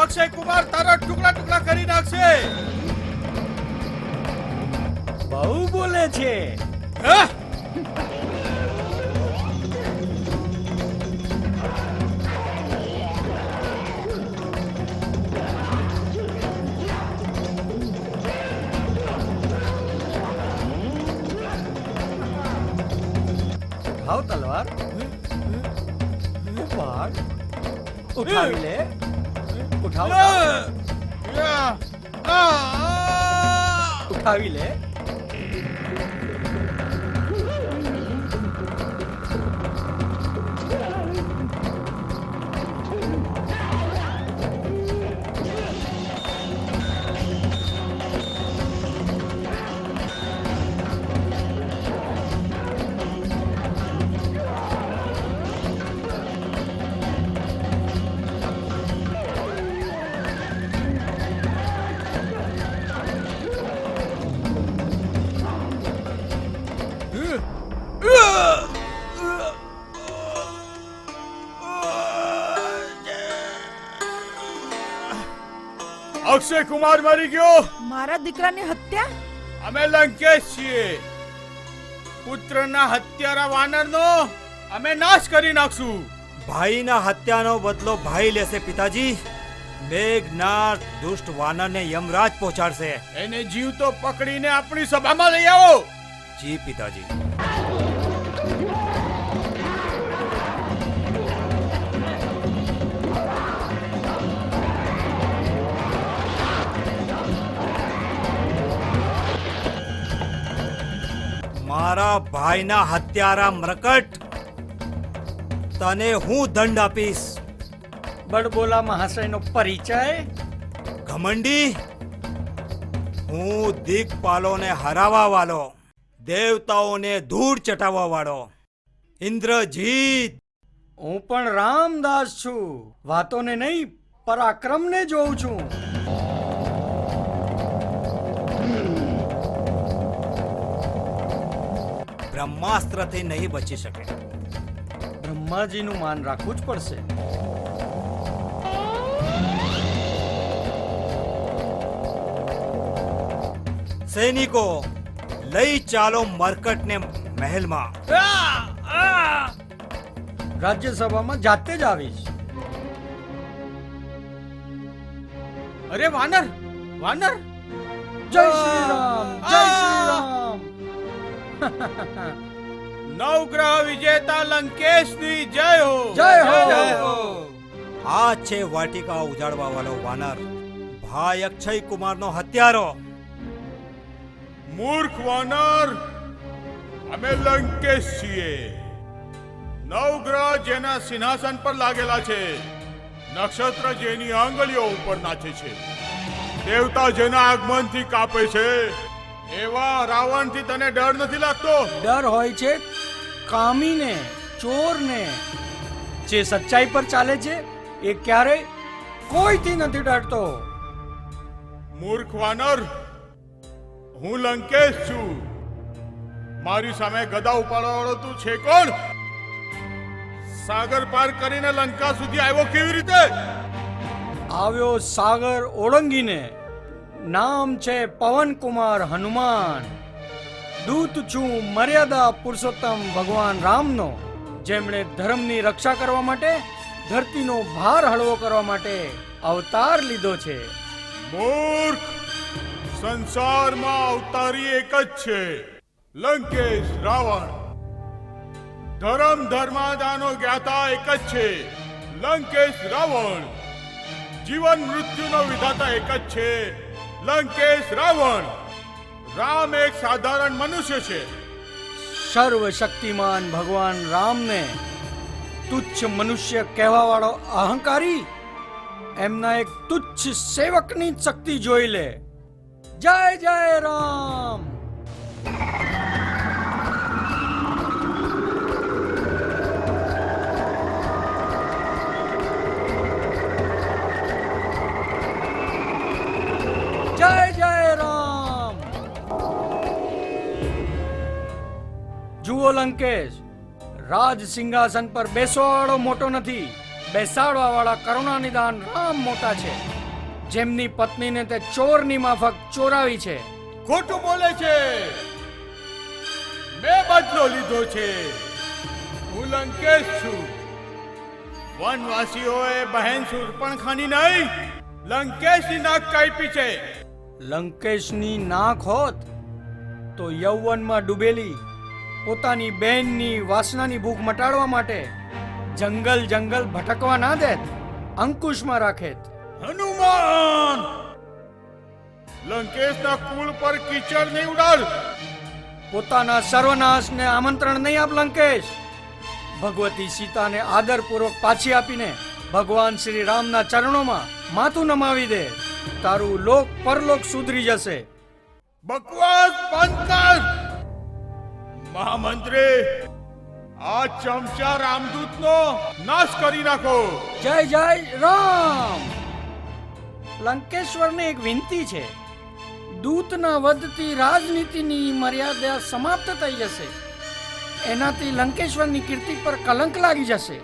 S1: અક્ષય કુમાર તારા ટુકડા ટુકડા કરી નાખશે.
S2: બહુ બોલે છે.
S1: હા?
S2: ઉઠાવ તલવાર. ઉપાડ. ઉઠાવી લે. ઉઠાવ. ઉઠાવી લે.
S1: અક્ષય કુમાર મરી ગયો.
S5: મારા દીકરાની હત્યા?
S1: અમે લંકેશ છીએ. પુત્રના હત્યારા વાનરનો અમે નાશ કરી નાખશું.
S6: ભાઈના હત્યાનો બદલો ભાઈ લેશે પિતાજી. મેઘનાથ દુષ્ટ વાનરને યમરાજ પહોંચાડશે.
S1: એને જીવતો પકડીને આપણી સભામાં લઈ આવો.
S6: જી પિતાજી. મારા ભાઈના હત્યારા મરકટ, તને હું દંડ આપીશ.
S2: બડબોલા મહાશયનો પરિચય.
S6: ઘમંડી, હું દિક્પાલોને હરાવવા વાળો, દેવતાઓને ધૂળ ચટાવવા વાળો ઇન્દ્રજીત.
S2: હું પણ રામદાસ છું. વાતોને નહીં પરાક્રમને જોઉં છું.
S6: બ્રહ્માસ્ત્રથી નહીં બચી શકે.
S2: બ્રહ્માજીનું માન રાખવું જ પડશે.
S6: સૈનિકો, લઈ ચાલો મરકટને મહેલમાં.
S2: રાજ્યસભામાં જાતે જ આવીશ.
S1: અરે વાનર, વાનર
S2: જય શ્રી રામ જય શ્રી રામ
S1: નવગ્રહ વિજેતા લંકેશની જય હો
S2: જય હો
S3: જય હો.
S6: આ છે વાટિકા ઉજાડવા વાળો વાનર, ભાઈ અક્ષય કુમારનો હત્યારો.
S1: મૂર્ખ વાનર, અમે લંકેશ છીએ. નવગ્રહ જેના સિંહાસન પર લાગેલા છે, નક્ષત્ર જેની આંગળીઓ ઉપર નાચે છે, દેવતા જેના આગમનથી કાપે છે, એવા રાવણથી તને ડર નથી લાગતો?
S2: ડર હોય છે કામીને, ચોરને. જે સચ્ચાઈ પર ચાલે છે એ ક્યારેય કોઈથી નથી ડરતો.
S1: મૂર્ખ વાનર, હું લંકેશ છું. મારી સામે ગદા ઉપાડવા વાળો તું છે કોણ? સાગર પાર કરીને લંકા સુધી આવ્યો કેવી રીતે?
S2: આવ્યો સાગર ઓળંગીને. નામ છે પવનકુમાર હનુમાન. દૂત છું મર્યાદા પુરુષોત્તમ ભગવાન રામનો, જેમણે ધર્મની રક્ષા કરવા માટે, ધરતીનો ભાર હળવો કરવા માટે અવતાર લીધો છે.
S1: મૂર્ખ, સંસારમાં અવતારી એક જ છે, લંકેશ રાવણ. ધર્મ ધર્માદાનો જ્ઞાતા એક જ છે, લંકેશ રાવણ. જીવન મૃત્યુનો વિધાતા એક જ છે, લંકેશ રાવણ. રામ એક સાધારણ મનુષ્ય છે.
S2: સર્વશક્તિમાન ભગવાન રામને તુચ્છ મનુષ્ય કહેવાવાળો અહંકારી એમના એક તુચ્છ સેવકની જ શક્તિ જોઈ લે. જય જય રામ. જય જય રામ. જુઓ લંકેશ, રાજ સિંહાસન પર બેસવાવાળો મોટો નથી, બેસાડવા વાળા કરુણાનિદાન રામ મોટા છે, જેમની પત્નીને તે ચોરની માફક ચોરાવી છે.
S1: ખોટું બોલે છે. મેં બદલો લીધો છે. હું લંકેશ છું. વનવાસીઓએ બહેન શૂર્પણખાની નહીં, લંકેશની નાક કાપી છે.
S2: લંકેશની નાક હોત તો યૌવનમાં ડૂબેલી પોતાની બહેનની વાસનાની ભૂખ મટાડવા માટે જંગલ જંગલ ભટકવા ના દેત, અંકુશમાં રાખેત.
S1: હનુમાન, લંકેશના કુળ પર કીચડ નહીં ઉડાડ.
S2: પોતાના સર્વનાશને આમંત્રણ નહીં આપ લંકેશ. ભગવતી સીતાને આદરપૂર્વક પાછી આપીને ભગવાન શ્રી રામના ચરણોમાં માથું નમાવી દે. તારું લોક પરલોક સુધરી જશે.
S1: બકવાસ બંધ કર. મહામંત્રી, આ ચમચા રામદૂતનો નાશ કરી નાખો.
S2: જય જય રામ. લંકેશ્વરને એક વિનંતી છે. દૂતના વધતી રાજનીતિની મર્યાદા સમાપ્ત થઈ જશે. એનાથી લંકેશ્વરની કીર્તિ પર કલંક લાગી જશે.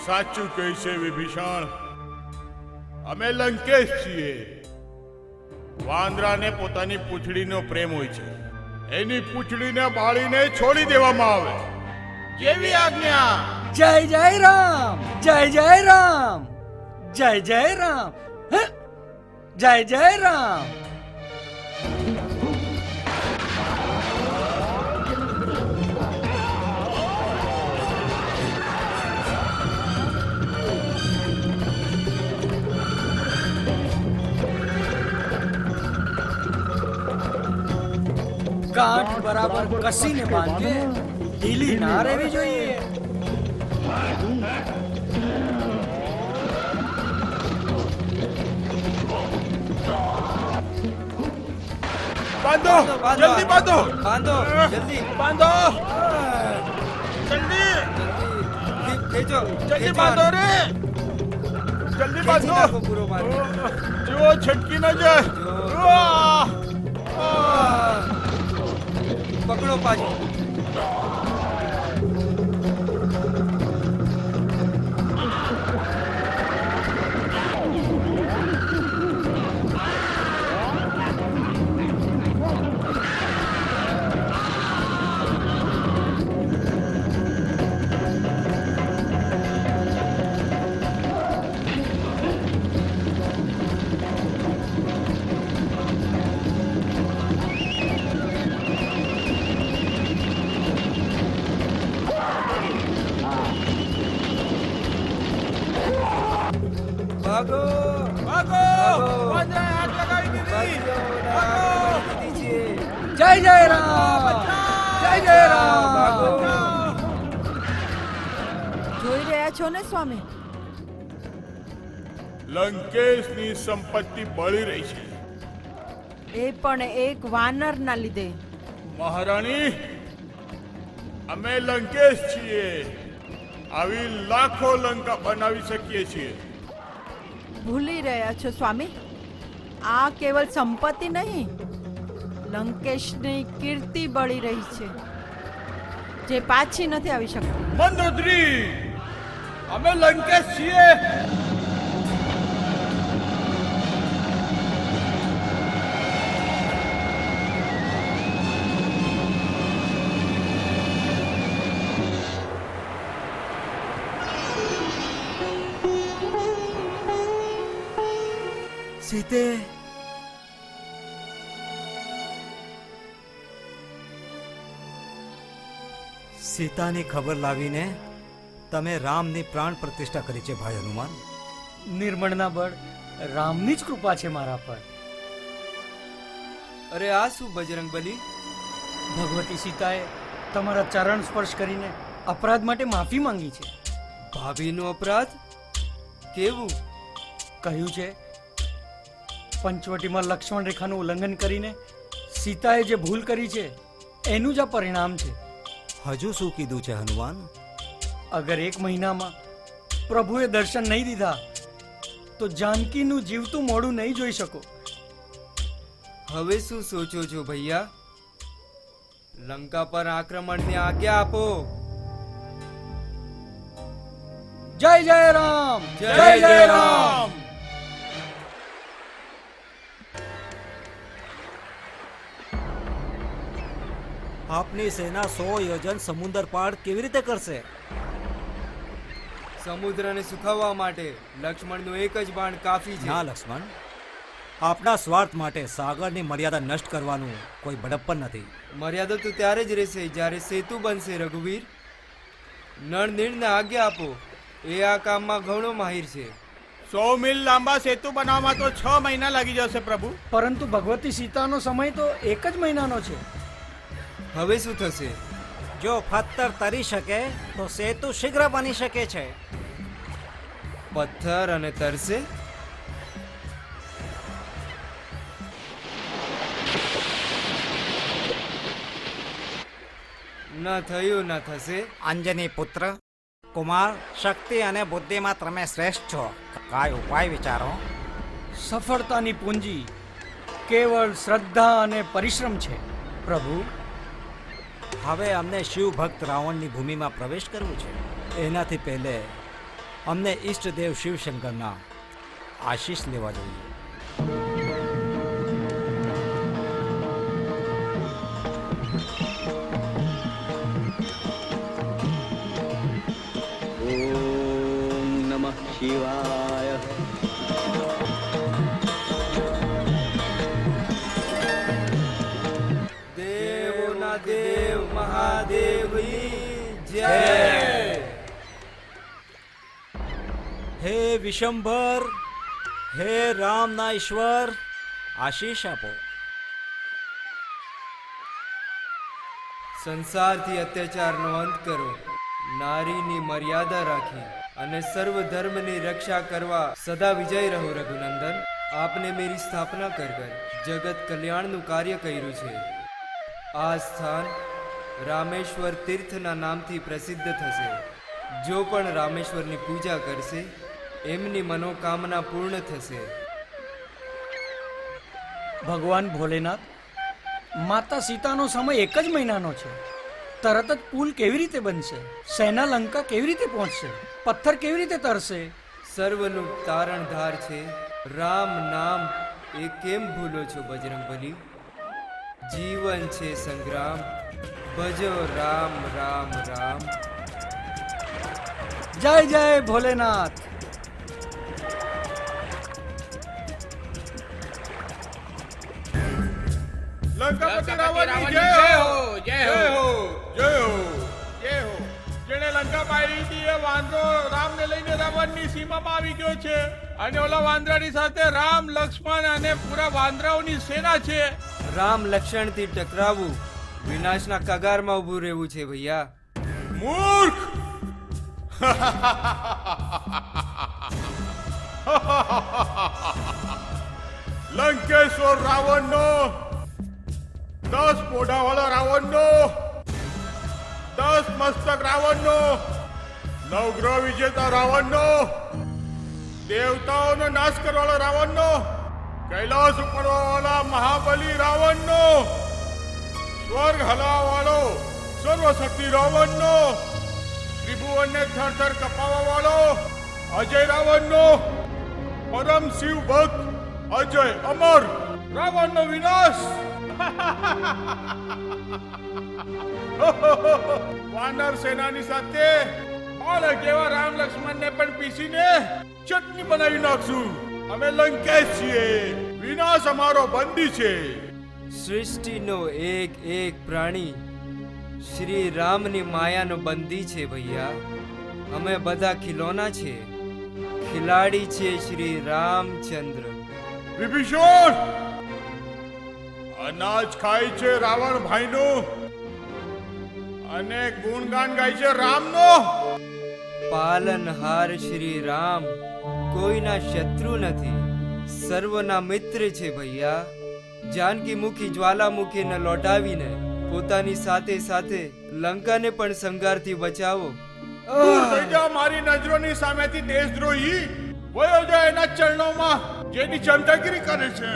S1: સાચું કહે છે વિભીષણ. અમે લંકેશ છીએ. વાંદરાને પોતાની પૂંછડીનો પ્રેમ હોય છે. એની પૂંછડીને બાળીને છોડી દેવામાં આવે. જેવી આજ્ઞા.
S2: જય જય રામ. જય જય રામ. જય જય રામ. હ? જય જય રામ. ગાંઠ બરાબર કસીને બાંધે, ઢીલી ના રહેવી જોઈએ.
S1: બાંધો, જલ્દી બાંધો.
S3: બાંધો જલ્દી
S1: બાંધો, જલ્દી
S3: ખેંચો
S1: જલ્દી બાંધો રે. જલ્દી બાંધો.
S3: નાખો પૂરો માર્ગ.
S1: જો છટકી ન જાય. આહ! આહ!
S3: પકડો પાછો. ભાગો
S1: ભાગો!
S3: ભાગો!
S1: વાંદરાએ આગ લગાવી દીધી!
S3: ભાગી છે.
S2: જય જય રામ જય જય રામ
S3: ભાગો!
S5: જોઈ રહ્યા છો ને સ્વામી?
S1: લંકેશની સંપત્તિ બળી રહી છે.
S5: એ પણ એક વાનરના લીધે.
S1: મહારાણી, અમે લંકેશ છીએ. આવી લાખો લંકા બનાવી શકીએ છીએ.
S5: ભૂલી રહ્યા છો સ્વામી? આ કેવલ સંપત્તિ નહીં, લંકેશની કીર્તિ બળી રહી છે, જે પાછી નથી આવી શકતી.
S1: મંદોદરી, અમે લંકેશ છીએ.
S6: સીતે સીતાની ખબર લાવીને તમે રામની પ્રાણ પ્રતિષ્ઠા કરી છે ભાઈ હનુમાન.
S2: નિર્મળના બળ રામની જ કૃપા છે મારા પર.
S3: અરે આ શું બજરંગબલી?
S2: ભગવતી સીતાએ તમારા ચરણ સ્પર્શ કરીને અપરાધ માટે માફી માંગી છે.
S3: ભાભીનો અપરાધ? કેવું?
S2: કહ્યું છે પંચવટીમાં લક્ષ્મણ રેખાનું ઉલ્લંઘન કરીને સીતાએ જે ભૂલ કરી છે એનું જ આ પરિણામ છે.
S6: હજુ શું કીધું છે હનુમાન?
S2: અગર 1 મહિનામાં પ્રભુએ દર્શન નહીં દીધા તો જાનકીનું જીવતું મોઢું નહીં જોઈ શકો.
S3: હવે શું સોચો છો ભૈયા? લંકા પર આક્રમણની આજ્ઞા આપો.
S2: જય જય રામ
S3: જય જય રામ.
S6: આપની સેના 100 યોજન સમુદ્ર પાર કેવી રીતે કરશે?
S3: સમુદ્રને સુખાવવા માટે લક્ષ્મણનું એક જ બાણ કાફી છે.
S6: ના લક્ષ્મણ, આપના સ્વાર્થ માટે સાગરની મર્યાદા નષ્ટ કરવાનું કોઈ બડપ્પન નથી.
S3: મર્યાદા તો ત્યારે જ રહેશે જ્યારે સેતુ બનશે. રઘુવીર, નળ નીળને આજ્ઞા આપો. એ આ કામમાં ઘણો માહિર છે.
S1: 100 મીલ લાંબા સેતુ બનાવવામાં તો 6 મહિના લાગી જશે પ્રભુ.
S2: પરંતુ ભગવતી સીતાનો સમય તો 1 જ મહિનાનો છે.
S3: હવે શું થશે?
S6: જો પથ્થર તરી શકે તો સેતુ શીઘ્ર બની શકે છે.
S3: પથ્થર અને તરસે? ન થયું ન થશે.
S8: અંજની પુત્ર કુમાર, શક્તિ અને બુદ્ધિમાં તમે શ્રેષ્ઠ છો. કાંઈ ઉપાય વિચારો.
S2: સફળતાની પૂંજી કેવળ શ્રદ્ધા અને પરિશ્રમ છે પ્રભુ.
S6: હવે અમને શિવ ભક્ત રાવણની ભૂમિમાં પ્રવેશ કરવું છે. એનાથી પહેલે અમને ઈષ્ટદેવ શિવશંકરના આશીષ લેવા જોઈએ.
S7: ઓમ નમઃ શિવાય.
S3: દેવોના દેવ મહાદેવની જય.
S6: હે વિશંભર, હે રામના ઈશ્વર, આશીષ આપો.
S3: સંસારથી અત્યાચારનો અંત કરો. નારીની મર્યાદા રાખી અને સર્વ ધર્મની રક્ષા કરવા સદા વિજય રહો. રઘુનંદન, આપને મેરી સ્થાપના કર જગત કલ્યાણનું કાર્ય કર્યું છે. આ સ્થાન રામેશ્વર તીર્થના નામથી પ્રસિદ્ધ થશે. જો પણ રામેશ્વરની પૂજા કરશે એમની મનોકામના પૂર્ણ થશે.
S2: ભગવાન ભોલેનાથ, માતા સીતાનો સમય 1 જ મહિનાનો છે. તરત જ પુલ કેવી રીતે બનશે? સેના લંકા કેવી રીતે પહોંચશે? પથ્થર કેવી રીતે તરશે?
S3: સર્વનું તારણધાર છે રામ નામ, એ કેમ ભૂલો છો બજરંગબલી? જીવન છે સંગ્રામ, ભજો રામ રામ રામ.
S2: જય જય ભોલેનાથ.
S1: લંકાપતિ રાવણની જય હો! જય હો! જય હો! જય હો! જેણે લંકા પાડી હતી એ વાંદરો રામને લઈને રાવણ વનની સીમામાં આવી ગયો છે અને ઓલા વાંદરાની સાથે રામ લક્ષ્મણ અને પૂરા વાંદરાઓની સેના છે.
S3: રામ લક્ષણથી ટકરાવું વિનાશના કગારમાં ઊભું રહેવું છે ભૈયા.
S1: મૂર્ખ! લંકેશ્વર રાવણનો 10 મોઢાવાળા રાવણનો 10 મસ્તક રાવણનો નવગ્રહ વિજેતા રાવણનો દેવતાઓનો નાશ કરવાળો રાવણનો કૈલાસ ઉપરવાળા મહાબલી રાવણનો સ્વર્ગ હલાવાળો સર્વશક્તિ રાવણનો ત્રિભુવનને થરથર કપાવવા વાળો અજય રાવણનો પરમ શિવ ભક્ત અજય અમર રાવણનો વિનાશ. વાનર સેનાની સાથે બાળક એવા રામ લક્ષ્મણને પણ પીસીને ચટણી બનાવી નાખશું. અમે લંકેશ છીએ, વિનાશ અમારો બંદી છે.
S3: સૃષ્ટિનો એક એક પ્રાણી શ્રી રામની માયાનો બંદી છે ભૈયા. અમે બધા ખિલોના છે, ખિલાડી છે શ્રી રામચંદ્ર.
S1: વિભીષણ અનાજ ખાય છે રાવણ ભાઈનું અને ગુણગાન ગાય છે રામનો.
S3: પાલનહાર શ્રી રામ કોઈના શત્રુ નથી, સર્વના મિત્ર છે ભૈયા. જાનકી મુખી જ્વાલામુખીને લોટાવીને પોતાની સાથે સાથે લંકાને પણ સંગારથી બચાવો.
S1: દૂર થઈ જા મારી નજરોની સામેથી દેશદ્રોહી. વયો જા એના ચરણોમાં જેની ચમચાગીરી કરે છે.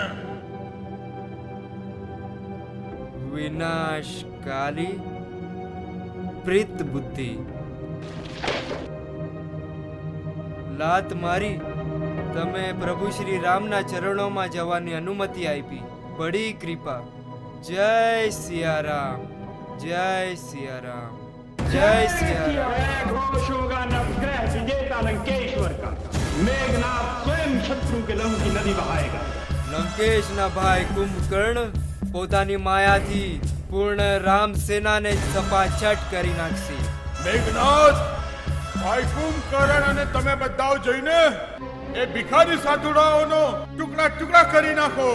S3: વિનાશકાલી પ્રીત બુદ્ધિ. લાત મારી તમે પ્રભુ શ્રી રામના ચરણોમાં જવાની અનુમતિ આપી. બડી કૃપા. જય સિયારામ, જય સિયારામ, જય સિયારામ.
S9: घोष होगा नवग्रह विजेता लंकेश्वर का. मेघनाथ स्वयं शत्रु के लहू की नदी बहाएगा.
S3: લંકેશના ભાઈ કુંભકર્ણ પોતાની માયાથી પૂર્ણ રામ સેનાને સપાછટ કરી નાખશે.
S1: મેઘનાથ, ભાઈ કુંભકર્ણ અને તમે બધાઓ જઈને એ ભિખારી સાધુડાઓનો ટુકડા ટુકડા કરી નાખો.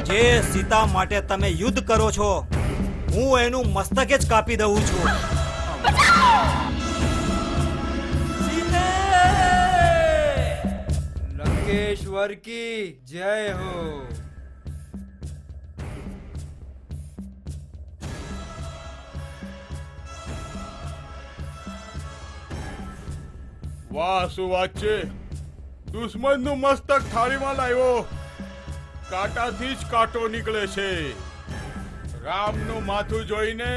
S6: જે સીતા માટે તમે યુદ્ધ કરો છો, હું એનું મસ્તક જ કાપી દઉં છું.
S3: लंकेश्वर की जय हो।
S1: વાહ શું વાત છે, દુશ્મનનું મસ્તક થાળીમાં લાવ્યો, કાંટાથી જ કાંટો નીકળે છે. રામનું માથું જોઈને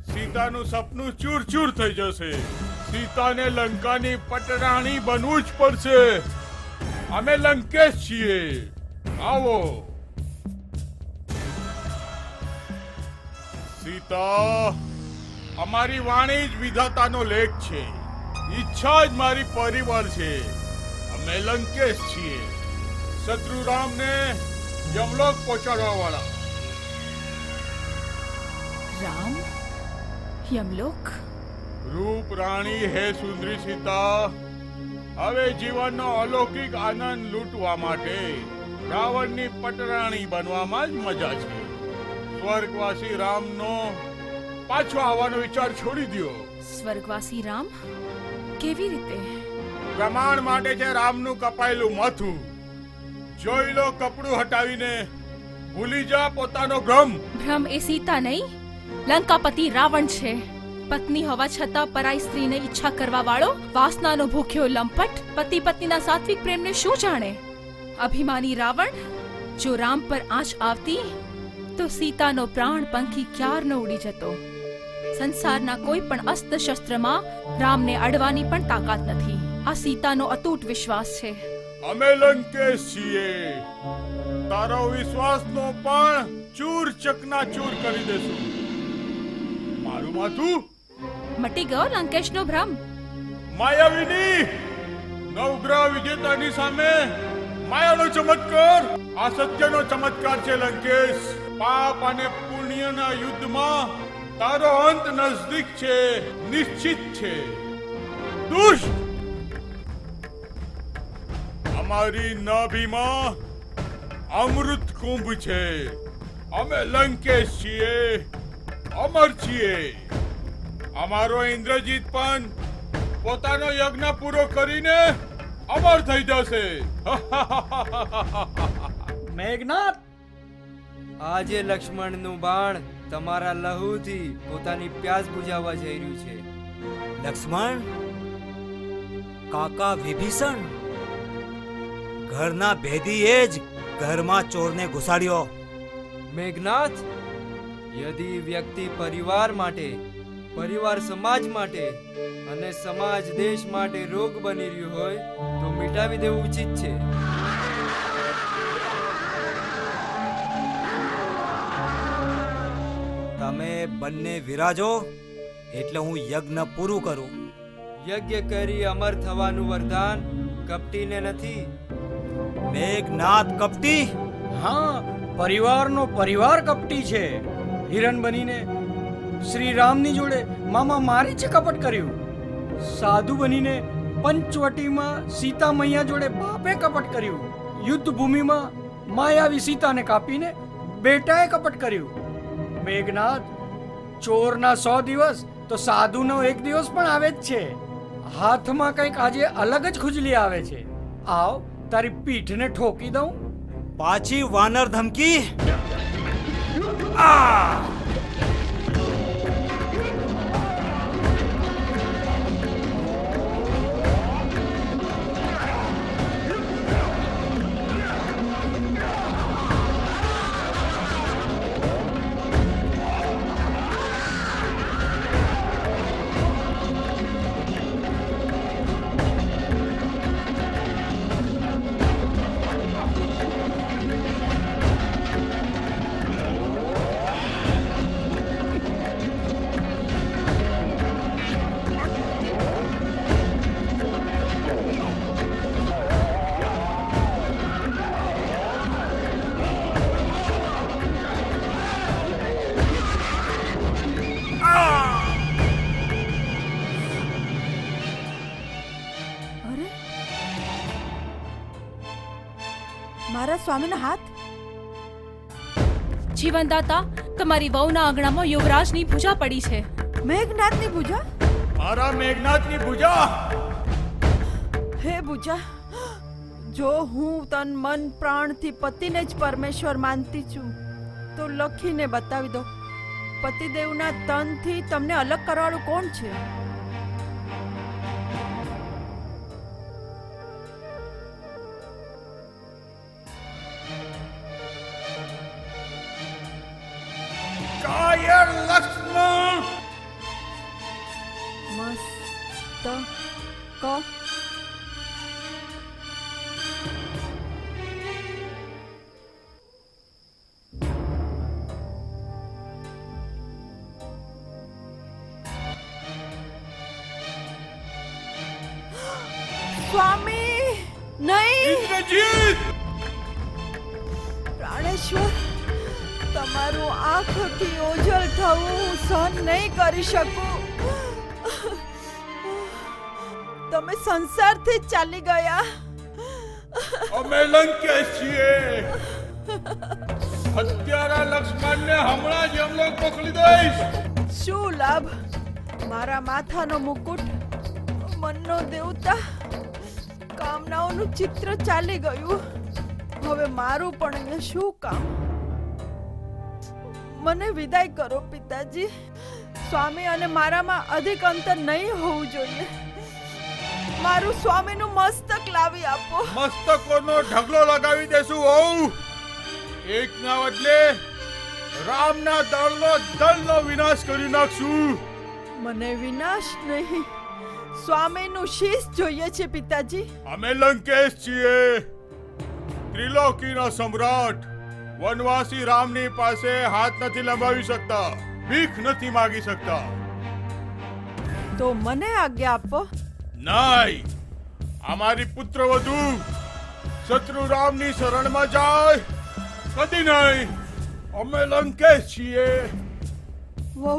S1: સીતાનું સપનું ચૂર ચૂર થઈ જશે. સીતાને લંકાની પટરાણી બનવું જ પડશે. અમે લંકેશ છીએ, આવો. સીતા, અમારી વાણી જ વિધાતાનો લેખ છે, ઈચ્છા જ મારી પરિવાર છે. અમે લંકેશ છીએ, શત્રુ રામને યમલોક પહોંચાડવા વાળા.
S4: રામ યમલોક?
S1: રૂપ રાણી હે સુંદરી સીતા, હવે જીવનનો અલૌકિક આનંદ લૂંટવા માટે રાવણની પટરાણી બનવામાં જ મજા છે. સ્વર્ગવાસી રામનો પાછો આવવાનો વિચાર છોડી દ્યો.
S4: સ્વર્ગવાસી રામ કેવી રીતે?
S1: પ્રમાણ માટે છે રામનું કપાયેલું માથું. જોઈ લો, કપડું હટાવીને ભૂલી જા પોતાનો ભ્રમ.
S4: ભ્રમ એ સીતા નહીં, લંકાપતિ રાવણ છે. પત્ની હોવા છતાં પરાઈ સ્ત્રીને ઈચ્છા કરવા વાળો વાસનાનો ભૂખ્યો લંપટ પતિ પત્નીના સાત્વિક પ્રેમને શું જાણે? અભિમાની રાવણ જો રામ પર આંચ આવતી તો સીતાનો પ્રાણ પંખી ક્યારનો ઉડી જતો. સંસારના કોઈ પણ અસ્ત્ર શસ્ત્રમાં રામને અડવાની પણ તાકાત નથી. આ સીતાનો અતૂટ વિશ્વાસ છે.
S1: અમે લંકેશ છીએ, તારો વિશ્વાસનો પણ ચૂર ચકનાચૂર કરી દેશું. મારું માથું
S4: મટી ગયો લંકેશનો ભ્રમ.
S1: માયાવીની નવગ્રહ વિજેતાની સામે માયાનો ચમત્કાર, આ સત્યનો ચમત્કાર છે લંકેશ. પાપ અને પુણ્યના યુદ્ધમાં તારો અંત નજદીક છે, નિશ્ચિત છે. દુષ્ટ, અમારી નાભીમાં અમૃત કુંભ છે. અમે લંકેશ છીએ, અમર છીએ. અમારો ઇન્દ્રજીત પણ પોતાનો યજ્ઞ પૂરો કરીને અમર થઈ જશે.
S2: મેઘનાથ,
S3: આજે લક્ષ્મણનું બાણ તમારા લહુથી પોતાની પ્યાસ બુઝાવવા જઈ રહ્યું છે.
S6: લક્ષ્મણ, કાકા વિભીષણ, ઘરના ભેદીએ જ ઘરમાં ચોરને ઘુસાડ્યો.
S3: મેઘનાથ, યદિ વ્યક્તિ પરિવાર માટે, પરિવાર સમાજ માટે અને સમાજ દેશ માટે રોગ બની રહ્યું હોય તો મિટાવી દેવું ઉચિત છે.
S6: તમે બંને વિરાજો એટલે હું યજ્ઞ પૂરું કરું.
S3: યજ્ઞ કરી અમર થવાનું વરદાન કપટીને નથી.
S6: મેઘનાથ કપટી?
S2: હા, પરિવારનો પરિવાર કપટી છે. હિરણ બનીને શ્રી રામની જોડે મામા મારી છે કપટ કર્યું. સાધુ બનીને પંચવટીમાં સીતા મૈયા જોડે બાપે કપટ કર્યું. યુદ્ધ ભૂમિમાં માયાવી સીતાને કાપીને બેટાએ કપટ કર્યું. મેઘનાથ, ચોરના 100 દિવસ તો સાધુનો 1 દિવસ પણ આવે જ છે. હાથમાં કંઈક આજે અલગ જ ખુજલી આવે છે. આવ, તારી પીઠને ઠોકી દઉં.
S6: પાછી વાનર ધમકી?
S5: મારા સ્વામીનો હાથ.
S4: જીવનદાતા, તમારી વહુના આંગણામાં યુવરાજની પૂજા પડી છે.
S5: મેઘનાથની પૂજા?
S1: મારા મેઘનાથની પૂજા.
S5: હે પૂજા, જો હું તન મન પ્રાણથી પતિને જ પરમેશ્વર માનતી છું તો લખીને બતાવી દો. પતિદેવના તનથી તમને અલગ કરવાળું કોણ છે?
S1: કાયર લક્ષ્મણ
S5: મસ્ત ક સ્વામી નહીં,
S1: ઇન્દ્રજીત
S5: પ્રાણેશ્વર, તમારું આંખથી ઓજલ થવું હું સહન નહીં કરી શકું. તમે સંસારથી જ ચાલી ગયા.
S1: અમે લંકેશ છીએ. હત્યારા લક્ષ્મણને હમણાં જ યમલોક મોકલી દઈશ.
S5: શું લાભ? મારા માથાનો મુકુટ, મનનો દેવતા, કામનાઓનું ચિત્ર ચાલી ગયું. હવે મારું પણ અહીંયા શું કામ? મને વિદાય કરો પિતાજી. સ્વામી અને મારામાં અધિક અંતર નહીં હોવું જોઈએ. મારું સ્વામીનું મસ્તક લાવી આપો.
S1: મસ્તકોનો ઢગલો લગાવી દેશું હોઉ. એકના બદલે રામના દળનો વિનાશ કરી નાખશું.
S5: મને વિનાશ નહીં, સ્વામીનું શીશ જોઈએ છે પિતાજી.
S1: અમે લંકેશ છીએ, ત્રિલોકીના સમ્રાટ. વનવાસી રામની પાસે હાથ નથી લંબાવી શકતા, ભીખ નથી માગી શકતા.
S5: તો મને આજ્ઞા આપો.
S1: નહીં, અમારી પુત્રવધુ શત્રુ રામની શરણમાં જાય કદી નહીં. અમે લંકેશ છીએ.
S5: વહુ,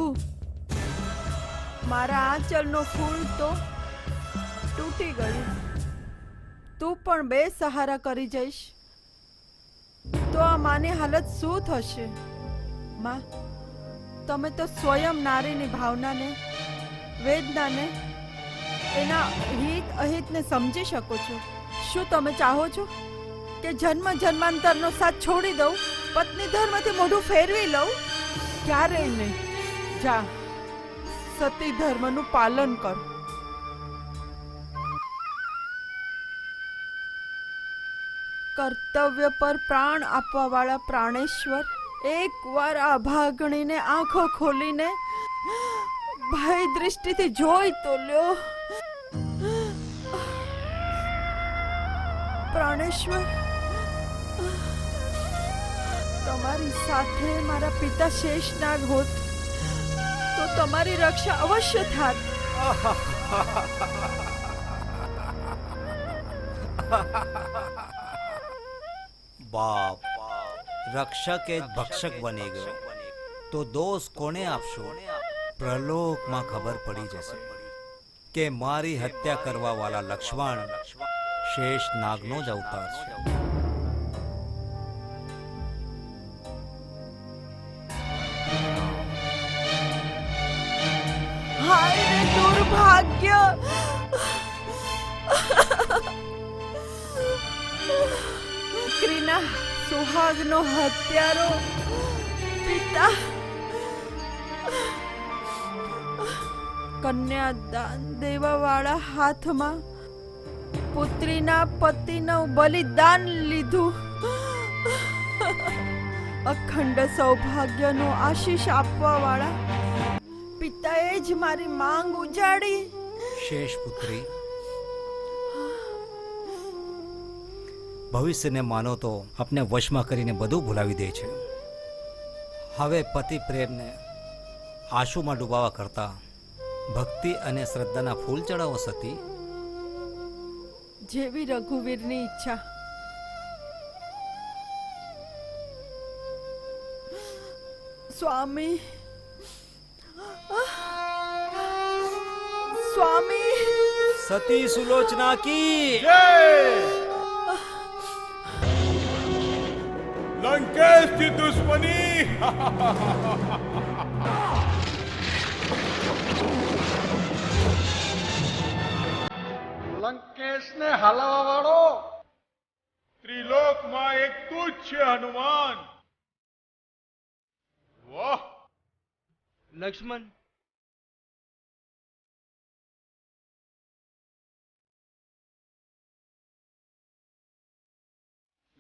S5: મારા આંચલનો ફૂલ તો તૂટી ગયું. તું પણ બે સહારા કરી જઈશ તો આ માની હાલત શું થશે? માં, તમે તો સ્વયં નારીની ભાવનાને, વેદનાને, એના હિત અહિતને સમજી શકો છો. શું તમે ચાહો છો કે જન્મ જન્માંતરનો સાથ છોડી દઉં, પત્ની ધર્મથી મોઢું ફેરવી લઉં? ક્યારેય નહીં. જા, સતી ધર્મનું પાલન કર. કર્તવ્ય પર પ્રાણ આપવા વાળા પ્રાણેશ્વર, એકવાર આ ભાગણીને આંખો ખોલીને ભય દૃષ્ટિથી જોઈ તો લ્યો. પ્રાણેશ્વર, તમારી સાથે મારા પિતા શેષનાગ હોત તો તમારી રક્ષા અવશ્ય થાત.
S6: બાપ, રક્ષક એ જ ભક્ષક બની ગયો તો દોષ કોને આપશો? પ્રલોકમાં ખબર પડી જશે કે મારી હત્યા કરવા વાળા લક્ષ્મણ શેષ નાગનો જ અવતાર છે.
S5: હાય રે દુર્ભાગ્ય! દીકરીના સુહાગનો હત્યારો પિતા કન્યાદાન દેવા વાળા હાથમાં પુત્રીના પતિનું બલિદાન લીધું. અખંડ સૌભાગ્યનો આશીષ આપવા વાળા પિતાએ જ મારી માંગ ઉજાડી.
S6: શેષ પુત્રી, ભવિષ્યને માનો તો આપને વશમાં કરીને બધું ભૂલાવી દે છે. હવે પતિ પ્રેમને આંસુમાં ડૂબાવા કરતા ભક્તિ અને શ્રદ્ધાના ફૂલ ચડાવો સતી.
S5: જેવી રઘુવીરની ઈચ્છા. સ્વામી, સ્વામી,
S6: સતી સુલોચના કી
S1: લંકેશ થી દુશ્મની.
S9: લંકેશને હલાવવા વાળો
S1: ત્રિલોકમાં એક તું જ છે હનુમાન. વાહ.
S3: લક્ષ્મણ,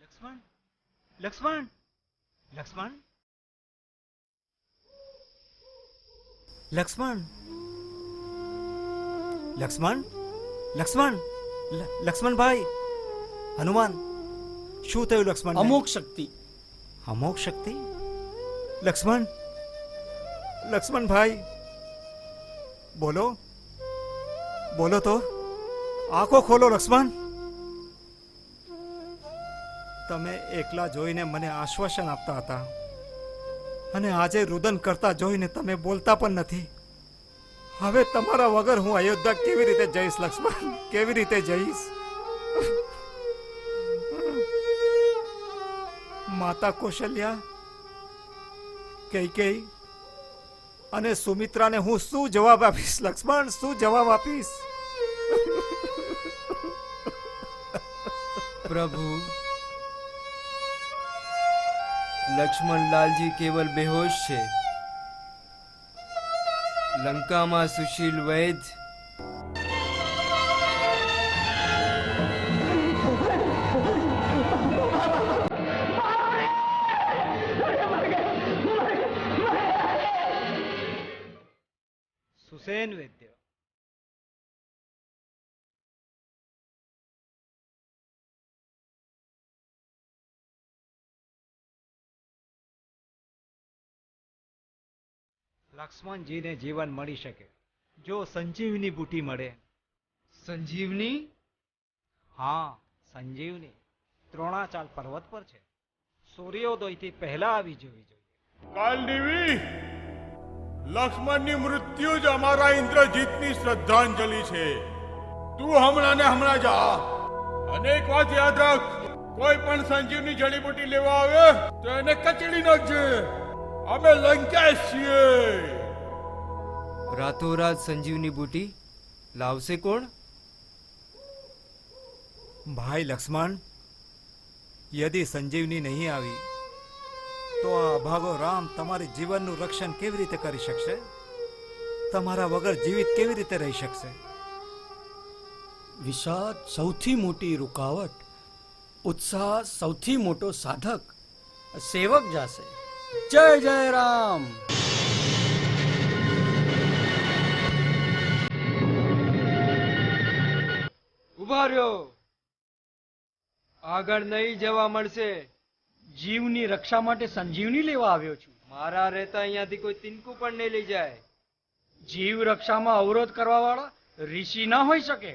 S6: લક્ષ્મણ લક્ષ્મણ લક્ષ્મણ લક્ષ્મણ લક્ષ્મણ લક્ષ્મણ લક્ષ્મણભાઈ, હનુમાન, શું થયું લક્ષ્મણ?
S2: અમોક શક્તિ.
S6: અમોક શક્તિ? લક્ષ્મણ લક્ષ્મણભાઈ, બોલો બોલો તો, આંખો ખોલો લક્ષ્મણ. તમે એકલા જોઈને મને આશ્વાસન આપતા હતા અને આજે રુદન કરતા જોઈને તમે બોલતા પણ નથી. હવે તમારા વગર હું અયોધ્યા કેવી રીતે જઈશ લક્ષ્મણ? કેવી રીતે જઈશ? માતા કૌશલ્યા, કૈકેયી અને સુમિત્રાને હું શું જવાબ આપીશ લક્ષ્મણ? શું જવાબ આપીશ?
S3: પ્રભુ, લક્ષ્મણલાલજી કેવલ બેહોશ છે. લંકામાં સુશીલ વૈદ
S6: સુસેન વૈદ્ય, લક્ષ્મણજીને જીવન મળી શકે જો સંજીવની બુટી મળે.
S3: સંજીવની?
S6: હા, સંજીવની દ્રોણાચાલ પર્વત પર છે. સૂર્યોદયથી પહેલા આવી જવી જોઈએ.
S1: કાલદેવી, લક્ષ્મણની મૃત્યુ જ અમારા ઇન્દ્રજીતની શ્રદ્ધાંજલિ છે. તું હમણાં ને હમણાં જા. અને એક વાત યાદ રાખ, કોઈ પણ સંજીવની જડીબુટી લેવા આવે તો એને કચડી નાખજે. અમે લંકેશ છીએ.
S3: રાતોરાત સંજીવની બુટી લાવશે કોણ?
S6: ભાઈ લક્ષ્મણ, યદિ સંજીવની નહીં આવી તો આ અભાગો રામ તમારી જીવનનું રક્ષણ કેવી રીતે કરી શકશે? તમારા વગર જીવિત કેવી રીતે રહી શકશે?
S2: વિષાદ સૌથી મોટી રૂકાવટ, ઉત્સાહ સૌથી મોટો સાધક. સેવક જાશે. જય જય રામ.
S3: ઉભા રહ્યો, આગળ નહીં જવા મળશે.
S2: જીવની રક્ષા માટે સંજીવની લેવા આવ્યો છું.
S3: મારા રહેતા અહીંયાથી કોઈ તિનકું પણ નહીં લઈ જાય.
S2: જીવ રક્ષામાં અવરોધ કરવા વાળા ઋષિ ના હોઈ શકે.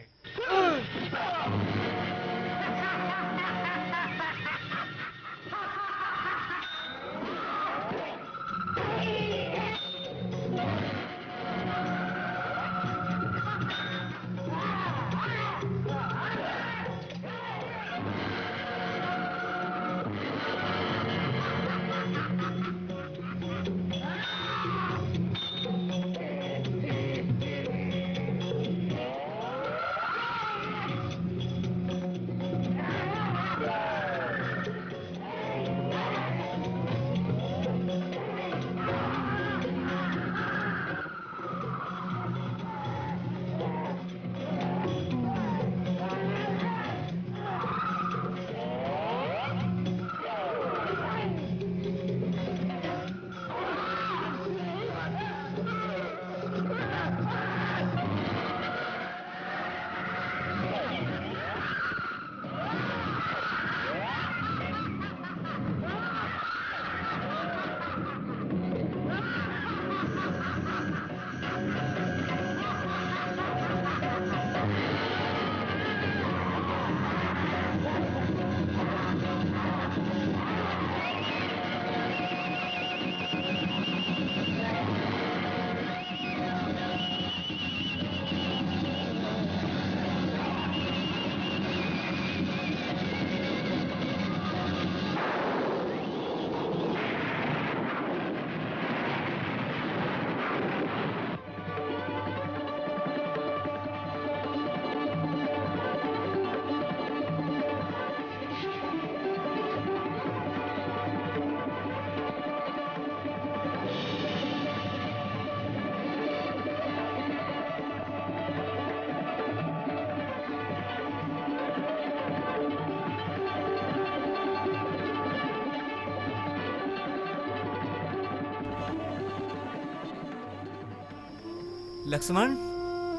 S6: લક્ષ્મણ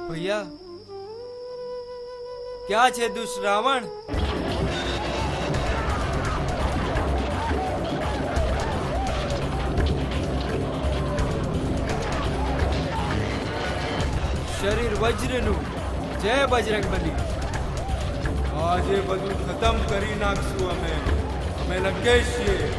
S3: ભૈયા ક્યાં છે દુષ્ટ રાવણ? શરીર વજ્રનું. જય બજરંગબલી. આજે બધું ખતમ કરી નાખશું અમે લંકેશ છીએ.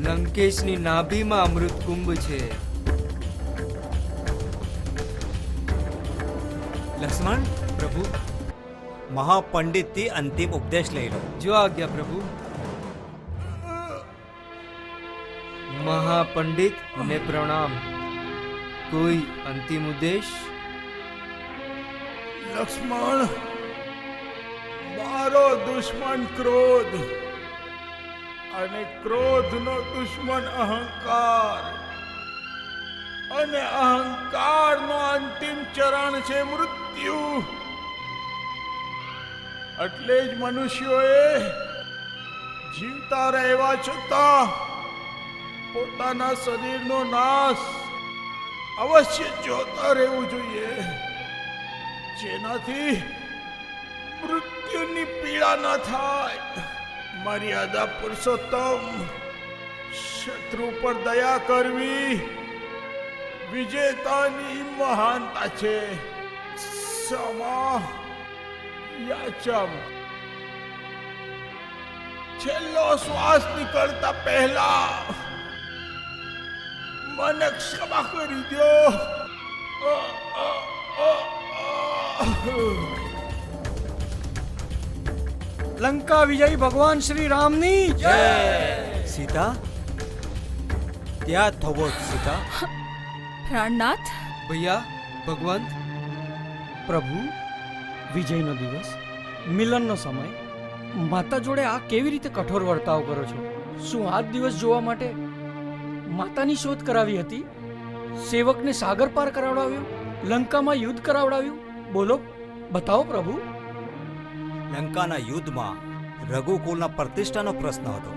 S3: લંકેશની નાભીમાં અમૃત કુંભ છે.
S6: લક્ષ્મણ
S3: પ્રભુ,
S6: મહાપંડિતથી અંતિમ ઉપદેશ લઈ લો.
S3: જો આજ્ઞા પ્રભુ. મહાપંડિત ને પ્રણામ. કોઈ અંતિમ ઉદ્દેશ?
S1: લક્ષ્મણ, મારો દુશ્મન ક્રોધ અને ક્રોધનો દુશ્મન અહંકાર અને અહંકારનો અંતિમ ચરણ છે મૃત્યુ. એટલે જ મનુષ્યોએ જીવતા રહેવા છતાં પોતાના શરીરનો નાશ અવશ્ય જોતા રહેવું જોઈએ, જેનાથી મૃત્યુની પીડા ન થાય. મર્યાદા પુરુષોત્તમ, શત્રુ પર દયા કરવી વિજેતાની મહાનતા છે. સમા યાચમ. છેલ્લો શ્વાસ નીકળતા પહેલા મને ક્ષમા કરી દો.
S2: લંકા વિજય ભગવાન શ્રી રામની જય.
S6: સીતા, ત્યાં થોભો સીતા.
S4: પ્રાણનાથ,
S3: ભૈયા ભગવંત,
S2: પ્રભુ, વિજયનો દિવસ, મિલનનો સમય, માતા જોડે આ કેવી રીતે કઠોર વર્તાવ કરો છો? શું આ જ દિવસ જોવા માટે માતાની શોધ કરાવી હતી? સેવકને સાગર પાર કરાવડાવ્યો? લંકામાં યુદ્ધ કરાવડાવ્યું? બોલો, બતાવો પ્રભુ.
S6: લંકાના યુદ્ધમાં રઘુકુલના પ્રતિષ્ઠાનો પ્રશ્ન હતો.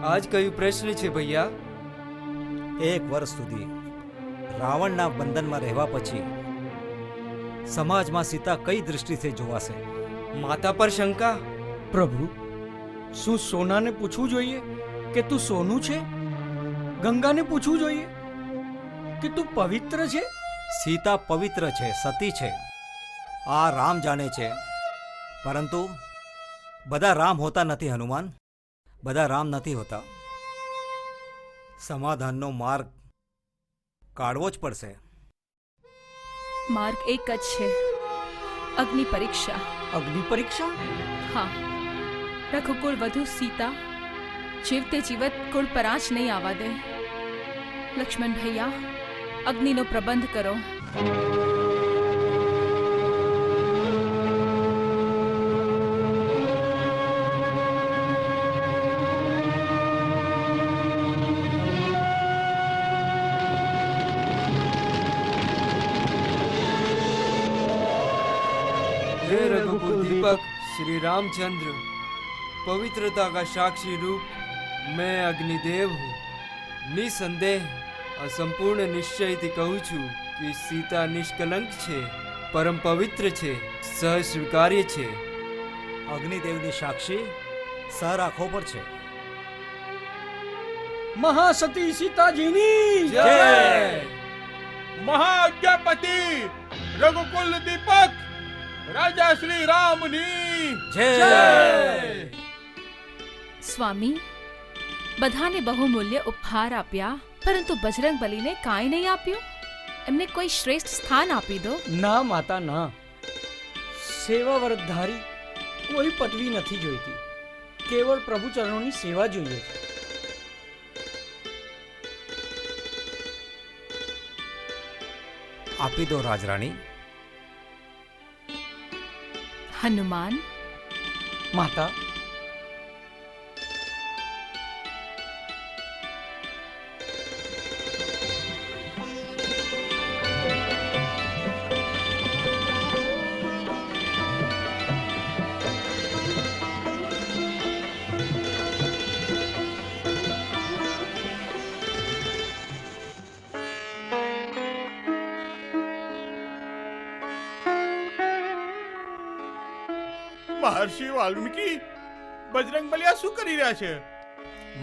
S3: આજ કયું પ્રશ્ન છે ભૈયા?
S6: 1 વર્ષ સુધી રાવણના બંધનમાં રહેવા પછી સમાજમાં સીતા કઈ દૃષ્ટિથી જોવાશે?
S3: માતા પર શંકા.
S2: પ્રભુ, શું સોનાને પૂછવું જોઈએ કે તું સોનું છે? ગંગાને પૂછવું જોઈએ કે તું પવિત્ર છે?
S6: સીતા પવિત્ર છે, સતી છે, આ રામ જાણે છે. પરંતુ બધા રામ હોતા નથી હનુમાન, બધા રામ નથી હોતા. સમાધાનનો માર્ગ કાઢવો જ પડશે.
S4: માર્ગ એક જ છે, અગ્નિ પરીક્ષા.
S2: અગ્નિ પરીક્ષા?
S4: હા, રઘુકુળ વધુ સીતા જીવતે જીવત કુળ પર આંચ નહીં આવવા દે. લક્ષ્મણ ભૈયા, અગ્નિનો પ્રબંધ કરો.
S3: हे रघुकुल दीपक श्री रामचंद्र, पवित्रता का साक्षी रूप मैं अग्निदेव हूँ. निसंदेह असंपूर्ण निश्चय થી કહું છું કે સીતા નિષ્કલંક છે, પરમ પવિત્ર છે, સહ સ્વીકાર્ય છે.
S6: અગ્નિદેવની સાક્ષી સર આંખો પર છે.
S2: મહાસતી સીતાજીની
S3: જય.
S1: મહાજ્ઞાપતિ રઘુકુલ દીપક રાજા શ્રી રામની
S6: જય
S4: સ્વામી, બધાને બહુમૂલ્ય ઉપહાર આપ્યા, પરંતુ બજરંગ બલીને કાંઈ નહીં આપ્યું. એમને કોઈ શ્રેષ્ઠ સ્થાન આપી દો.
S2: ના માતા ના, સેવા વ્રતધારી કોઈ પદવી નથી જોઈતી, કેવળ પ્રભુ ચરણોની સેવા જોઈએ છે.
S6: આપી દો રાજરાણી.
S4: હનુમાન,
S2: માતા,
S1: મહર્ષિ વાલ્મીકી, બજરંગ બલી આ શું કરી રહ્યા છે?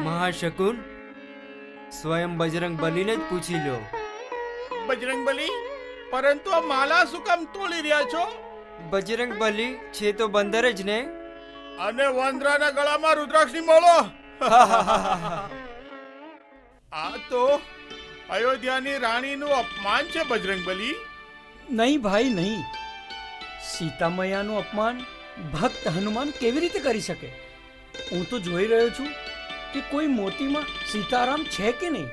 S3: મહાશકુન, સ્વયં બજરંગ બલીને જ પૂછી લો.
S1: બજરંગ બલી, પરંતુ આ માલા શું કામ તોડી રહ્યા છો?
S3: બજરંગ બલી છે તો બંદર જ ને.
S1: અને વાંદરાના ગળામાં રુદ્રાક્ષની માળો. આ તો અયોધ્યાની રાણીનું અપમાન છે બજરંગ બલી.
S2: નહીં ભાઈ નહીં, સીતા મૈયાનું અપમાન ભક્ત હનુમાન કેવી રીતે કરી શકે? હું તો જોઈ રહ્યો છું કે કોઈ મોતીમાં સીતારામ છે કે નહીં.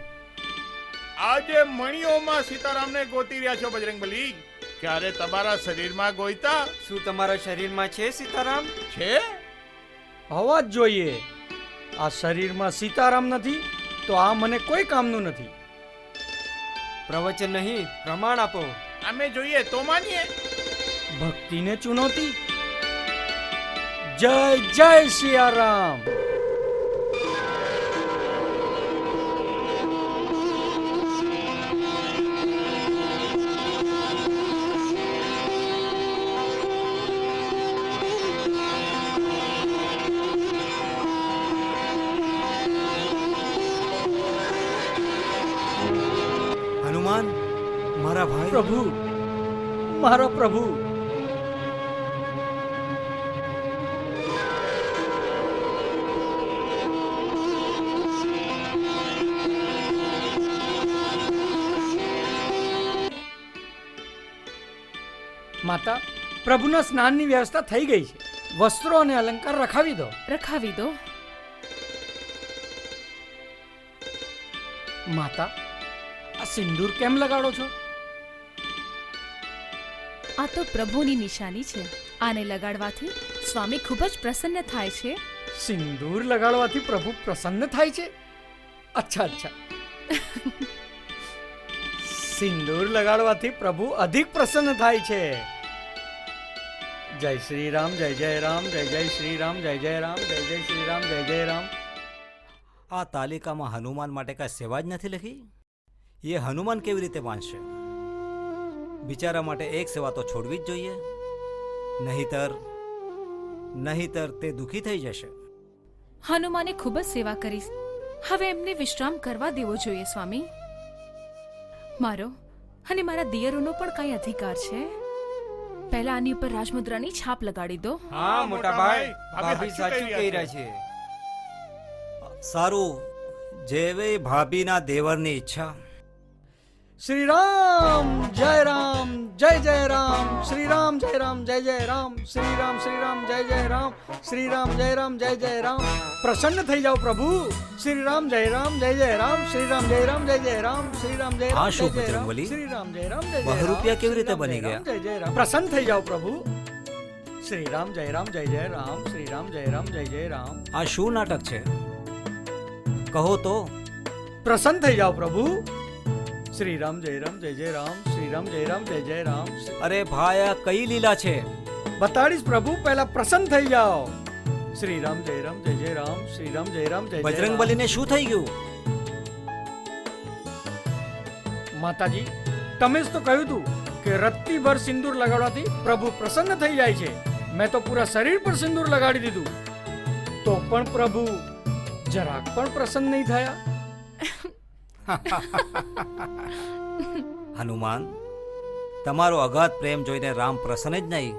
S1: આજે મણીઓમાં સીતારામને ગોતી રહ્યા છો બજરંગ બલી. ક્યારે તમારા શરીરમાં ગોઈતા
S3: શું તમારા શરીરમાં છે સીતારામ?
S1: છે?
S2: હોવા જ જોઈએ. આ શરીરમાં સીતારામ નથી તો આ મને કોઈ કામનું નથી.
S3: પ્રવચન નહીં, પ્રમાણ આપો.
S1: અમે જોઈએ તો માનીએ.
S2: ભક્તિને ચુનૌતી. જય જય સિયારામ.
S6: હનુમાન, મારા ભાઈ.
S2: પ્રભુ, મારા પ્રભુ. માતા, પ્રભુના સ્નાનની વ્યવસ્થા થઈ ગઈ છે. વસ્ત્રો અને અલંકાર રખાવી દો.
S4: રખાવી દો.
S2: માતા, આ સિંદૂર કેમ લગાડો છો?
S4: આ તો પ્રભુની નિશાની છે. આને લગાડવાથી સ્વામી ખૂબ જ પ્રસન્ન થાય છે.
S2: સિંદૂર લગાડવાથી પ્રભુ પ્રસન્ન થાય છે? અચ્છા અચ્છા. સિંદૂર લગાડવાથી પ્રભુ અધિક પ્રસન્ન થાય છે. જય શ્રી રામ, જય જય રામ, જય જય શ્રી રામ, જય જય રામ, જય જય શ્રી રામ, જય જય રામ.
S6: આ તાલિકામાં હનુમાન માટે કાંઈ સેવા જ નથી લખી? એ હનુમાન કેવી રીતે માનશે? બિચારા માટે એક સેવા તો છોડવી જ જોઈએ, નહીતર તે દુઃખી થઈ જશે.
S4: હનુમાને ખૂબ જ સેવા કરી, હવે એમને વિશ્રામ કરવા દેવો જોઈએ. સ્વામી, મારો અને મારા દિયરોનો પણ કઈ અધિકાર છે. પહેલા આની ઉપર રાજમુદ્રાની છાપ લગાડી દો.
S3: હા મોટા ભાઈ, ભાભી સાચું કહી રહ્યા છે.
S6: સારું, જેવી ભાભીના દેવરની ઈચ્છા.
S2: શ્રી રામ જય રામ, જય જય રામ, શ્રી રામ જય રામ, જય જય રામ, શ્રી રામ જય જય રામ, શ્રી રામ જય જય રામ. પ્રસન્ન થઈ જાઓ પ્રભુ. શ્રી રામ જય રામ, જય જય રામ, શ્રી રામ જય જય રામ, શ્રી રામ જય
S6: આ
S2: રામ,
S6: શું
S2: જય જય રામ,
S6: બજરંગબલી?
S2: શ્રી રામ જય રામ, જય જય
S6: બહુ
S2: રામ,
S6: રૂપિયા કેવી રીતે
S2: શ્રી રામ
S6: બની
S2: જય રામ,
S6: ગયા?
S2: જય જય રામ. પ્રસન્ન થઈ જાઓ પ્રભુ. શ્રી રામ જય રામ, જય જય રામ, શ્રી રામ જય રામ, જય જય રામ.
S6: આ શું નાટક છે? કહો તો.
S2: પ્રસન્ન થઈ જાઓ પ્રભુ. શ્રી રામ જય રામ, જય જય રામ, શ્રી રામ જય રામ, જય જય રામ.
S6: અરે ભાઈ, આ કઈ લીલા છે?
S2: બતાડીશ પ્રભુ, પહેલા પ્રસન્ન થઈ જાઓ. શ્રી રામ જય રામ, જય જય રામ, શ્રી રામ જય રામ, જય જય રામ.
S6: બજરંગબલીને શું થઈ ગયું?
S2: માતાજી, તમે જ તો કહ્યું હતું કે રત્તી ભર સિંદૂર લગાડવાથી પ્રભુ પ્રસન્ન થઈ જાય છે. મેં તો પૂરા શરીર પર સિંદૂર લગાડી દીધું, તો પણ પ્રભુ જરાક પણ પ્રસન્ન નહીં થયા.
S6: હનુમાન, તમારો અગાધ પ્રેમ જોઈને રામ પ્રસન્ન જ નહીં,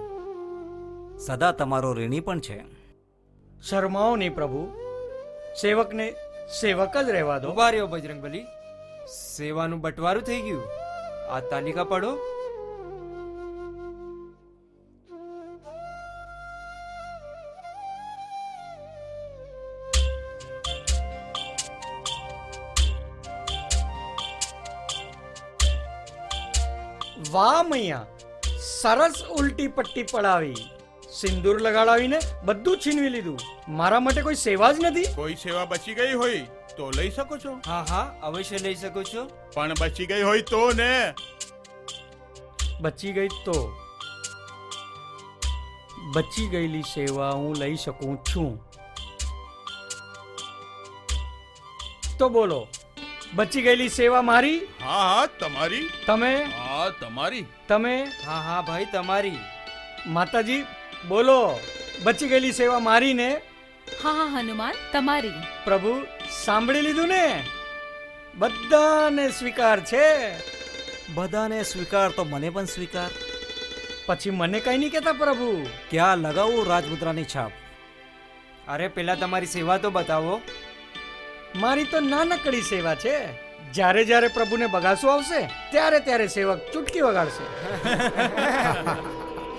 S6: સદા તમારો ઋણી પણ છે.
S2: શરમાઓ નહીં પ્રભુ, સેવકને સેવક જ રહેવા દો.
S3: ઉભા રહ્યો બજરંગબલી, સેવાનું બટવારું થઈ ગયું. આ તાલિકા પડો.
S2: વાહ મૈયા, સરસ ઉલટી પટ્ટી પડાવી, સિંદૂર લગાડાવીને બધું છીનવી લીધું. મારા માટે કોઈ સેવા જ નથી.
S1: કોઈ સેવા બચી ગઈ હોય તો લઈ શકો છો,
S3: હા હા, અવશ્ય લઈ શકો છો.
S1: પણ બચી ગઈ હોય તો ને.
S2: બચી ગઈ તો બચી ગયેલી સેવા હું લઈ શકું છું. તો બોલો, બચી ગયેલી સેવા મારી?
S1: હા હા તમારી.
S2: તમે?
S1: હા તમારી.
S2: તમે?
S3: હા હા ભાઈ, તમારી.
S2: માતાજી બોલો, બચી ગયેલી સેવા મારી ને?
S4: હા હા હનુમાન, તમારી.
S2: પ્રભુ સાંભળી લીધું ને? બધાને સ્વીકાર છે.
S6: બધાને સ્વીકાર તો મને પણ સ્વીકાર.
S2: પછી મને કઈ નહીં કહેતા પ્રભુ?
S6: ક્યાં લગાવું રાજમુદ્રાની છાપ?
S3: અરે પેલા તમારી સેવા તો બતાવો.
S2: મારી તો નાનકડી સેવા છે. જ્યારે જ્યારે પ્રભુને બગાસું આવશે ત્યારે ત્યારે સેવક ચૂટકી વગાડશે.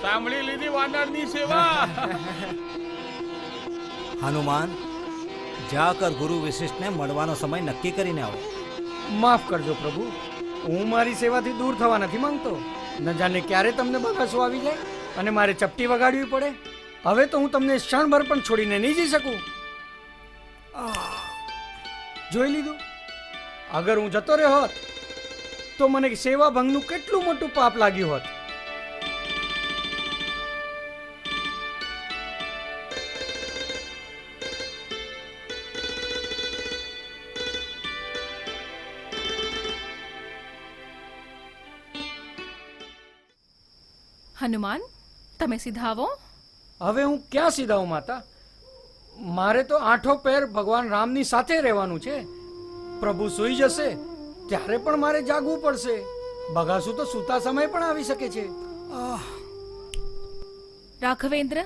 S1: સાંભળી લીધી વાનરની સેવા.
S6: હનુમાન, જાકર ગુરુ વિશિષ્ટને મળવાનો સમય નક્કી કરીને આવો.
S2: માફ કરજો પ્રભુ, હું મારી સેવાથી દૂર થવા નથી માંગતો. ન જાણે ક્યારે તમને બગાસું આવી જાય અને મારે ચપટી વગાડવી પડે. હવે તો હું તમને ક્ષણભર પણ છોડીને નહીં જઈ શકું. જોઈ લીધું? અગર હું જતો રહ્યો હોત તો મને સેવા ભંગનું કેટલું મોટું પાપ લાગ્યું હોત.
S4: હનુમાન, તમે સીધા આવો.
S2: હવે હું ક્યાં સીધાઉં માતા? મારે તો આઠો પેર ભગવાન રામની સાથે રહેવાનું છે. પ્રભુ સૂઈ જશે ત્યારે પણ મારે જાગવું પડશે. બગાસું તો સૂતા સમય પણ આવી શકે છે.
S4: રાઘવેન્દ્ર,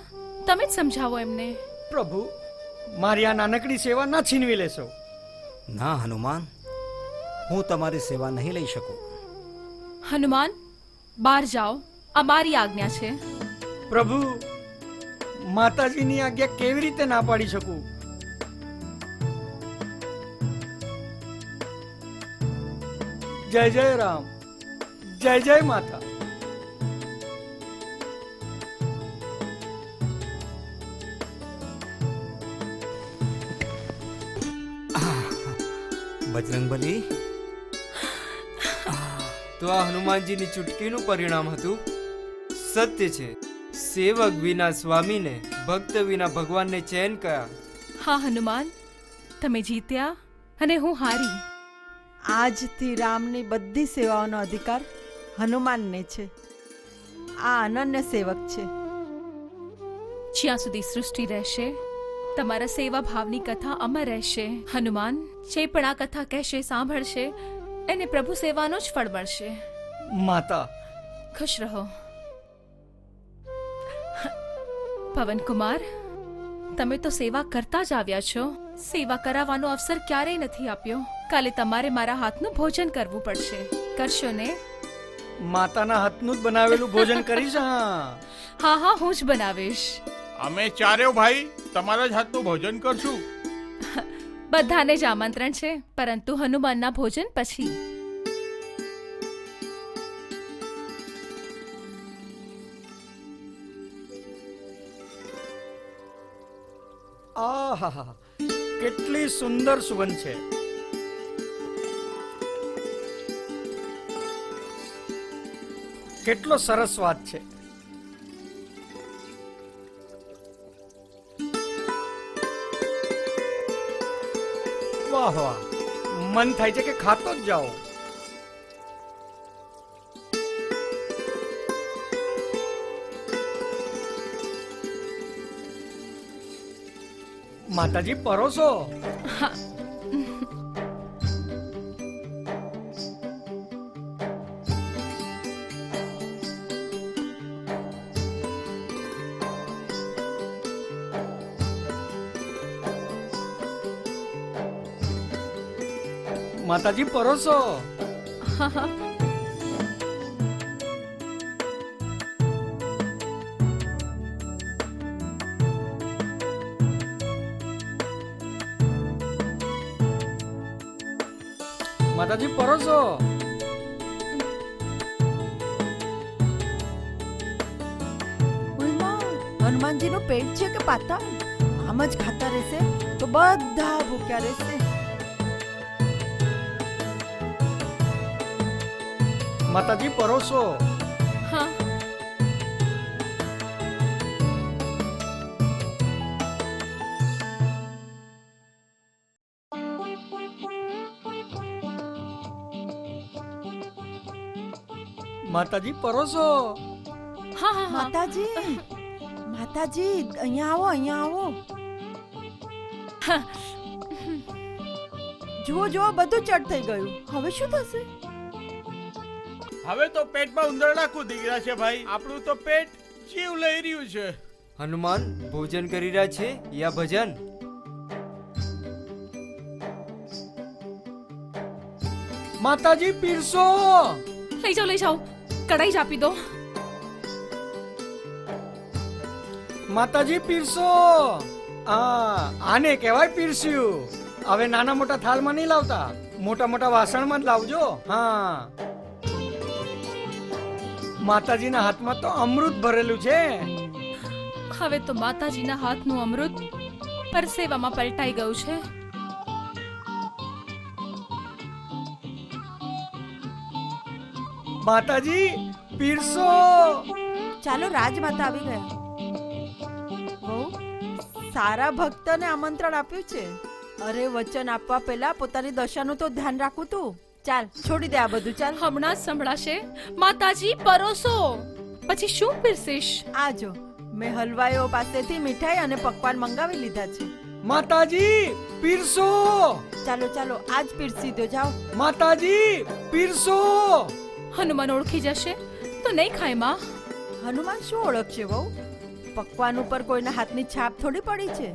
S4: તમે જ સમજાવો એમને.
S2: પ્રભુ, મારી આ નાનકડી સેવા ના છીનવી લેશો.
S6: ના હનુમાન, હું તમારી સેવા નહીં લઈ શકું.
S4: હનુમાન, બહાર જાઓ, અમારી આજ્ઞા છે.
S2: પ્રભુ, માતાજીની આજ્ઞા કેવી રીતે ના પાડી શકું? જય જય રામ, જય જય માતા.
S6: બજરંગબલી,
S3: તો આ હનુમાનજીની ચૂટકીનું પરિણામ હતું. સત્ય છે, સેવક વિના સ્વામીને, ભક્ત વિના ભગવાનને ચેન કયા.
S4: હા હનુમાન, તમે જીત્યા અને હું હારી.
S5: આજથી રામની બધી સેવાઓનો અધિકાર હનુમાનને છે. આ અનન્ય સેવક છે.
S4: જ્યાં સુધી સૃષ્ટિ રહેશે તમારા સેવા ભાવની કથા અમર રહેશે. હનુમાન, જે પણ આ કથા કહેશે, સાંભળશે, એને પ્રભુ સેવાનો જ ફળ મળશે.
S2: માતા,
S4: ખુશ રહો. પવનકુમાર, તમે તો સેવા કરતા જ આવ્યા છો. સેવા કરાવવાનો અવસર ક્યારેય નથી આપ્યો. કાલે તમારે મારા હાથનું ભોજન કરવું પડશે. કરશો ને?
S2: માતાના હાથનું જ બનાવેલું ભોજન કરીશ.
S4: હા હા, હું જ બનાવીશ.
S1: અમે ચારેય ભાઈ તમારા જ હાથનું ભોજન કરશું.
S4: બધાને જ આમંત્રણ છે, પરંતુ હનુમાનના ભોજન પછી.
S2: આહા, કેટલી સુંદર સુગંધ છે. કેટલો સરસ સ્વાદ છે. વાહ વાહ, મન થાય છે કે ખાતો જ જાઓ. માતાજી પરોસો. માતાજી પરોસો. માતાજી પરોસો.
S5: હનુમાનજી નું પેટ છે કે પાતા? આમ જ ખાતા રહેશે તો બધા ભૂખ્યા રહેશે.
S2: માતાજી પરોસો.
S4: હા.
S2: માતાજી પરોસો.
S4: હા હા હા.
S5: માતાજી માતાજી અહીંયા આવો. જુઓ જુઓ બધું ચટ થઈ ગયું. હવે શું થશે?
S1: હવે તો પેટમાં ઉંદરડા કૂદી ગયા છે ભાઈ. આપણું તો પેટ જીવ લઈ રહ્યું છે.
S3: હનુમાન ભોજન કરી રહ્યા છે યા ભજન?
S2: માતાજી પીરસો.
S4: લઈ જાઓ કઢાઈ જ આપી દો.
S2: માતાજી પીરસો. આને કહેવાય પીરસ્યું. હવે નાના મોટા થાળમાં નહીં લાવતા, મોટા મોટા વાસણમાં જ લાવજો. હા, માતાજીના હાથમાં તો અમૃત ભરેલું છે.
S4: હવે તો માતાજીના હાથનું અમૃત પરસેવામાં પલટાઈ ગયું છે.
S2: માતાજી પીરસો.
S5: ચાલો રાજમાતા આવી ગયા. બહુ સારા ભક્તને આમંત્રણ આપ્યું છે. અરે વચન આપવા પહેલા પોતાની દશાનું તો ધ્યાન રાખવું તું. ચાલ છોડી દે આ બધું. ચાલ
S4: હમણાં જ સંભળાશે માતાજી પરોસો. પછી શું પીરસીશ?
S5: આ જો મેં હલવાઈઓ પાસેથી મીઠાઈ અને પકવાન મંગાવી લીધા છે.
S2: માતાજી પીરસો.
S5: ચાલો ચાલો આજ પીરસી દો. જાઓ.
S2: માતાજી પીરસો.
S4: હનુમાન ઓળખી જશે તો નહીં ખાય માં.
S5: હનુમાન શું ઓળખશે વહુ? પકવાન ઉપર કોઈના હાથની છાપ થોડી પડી છે.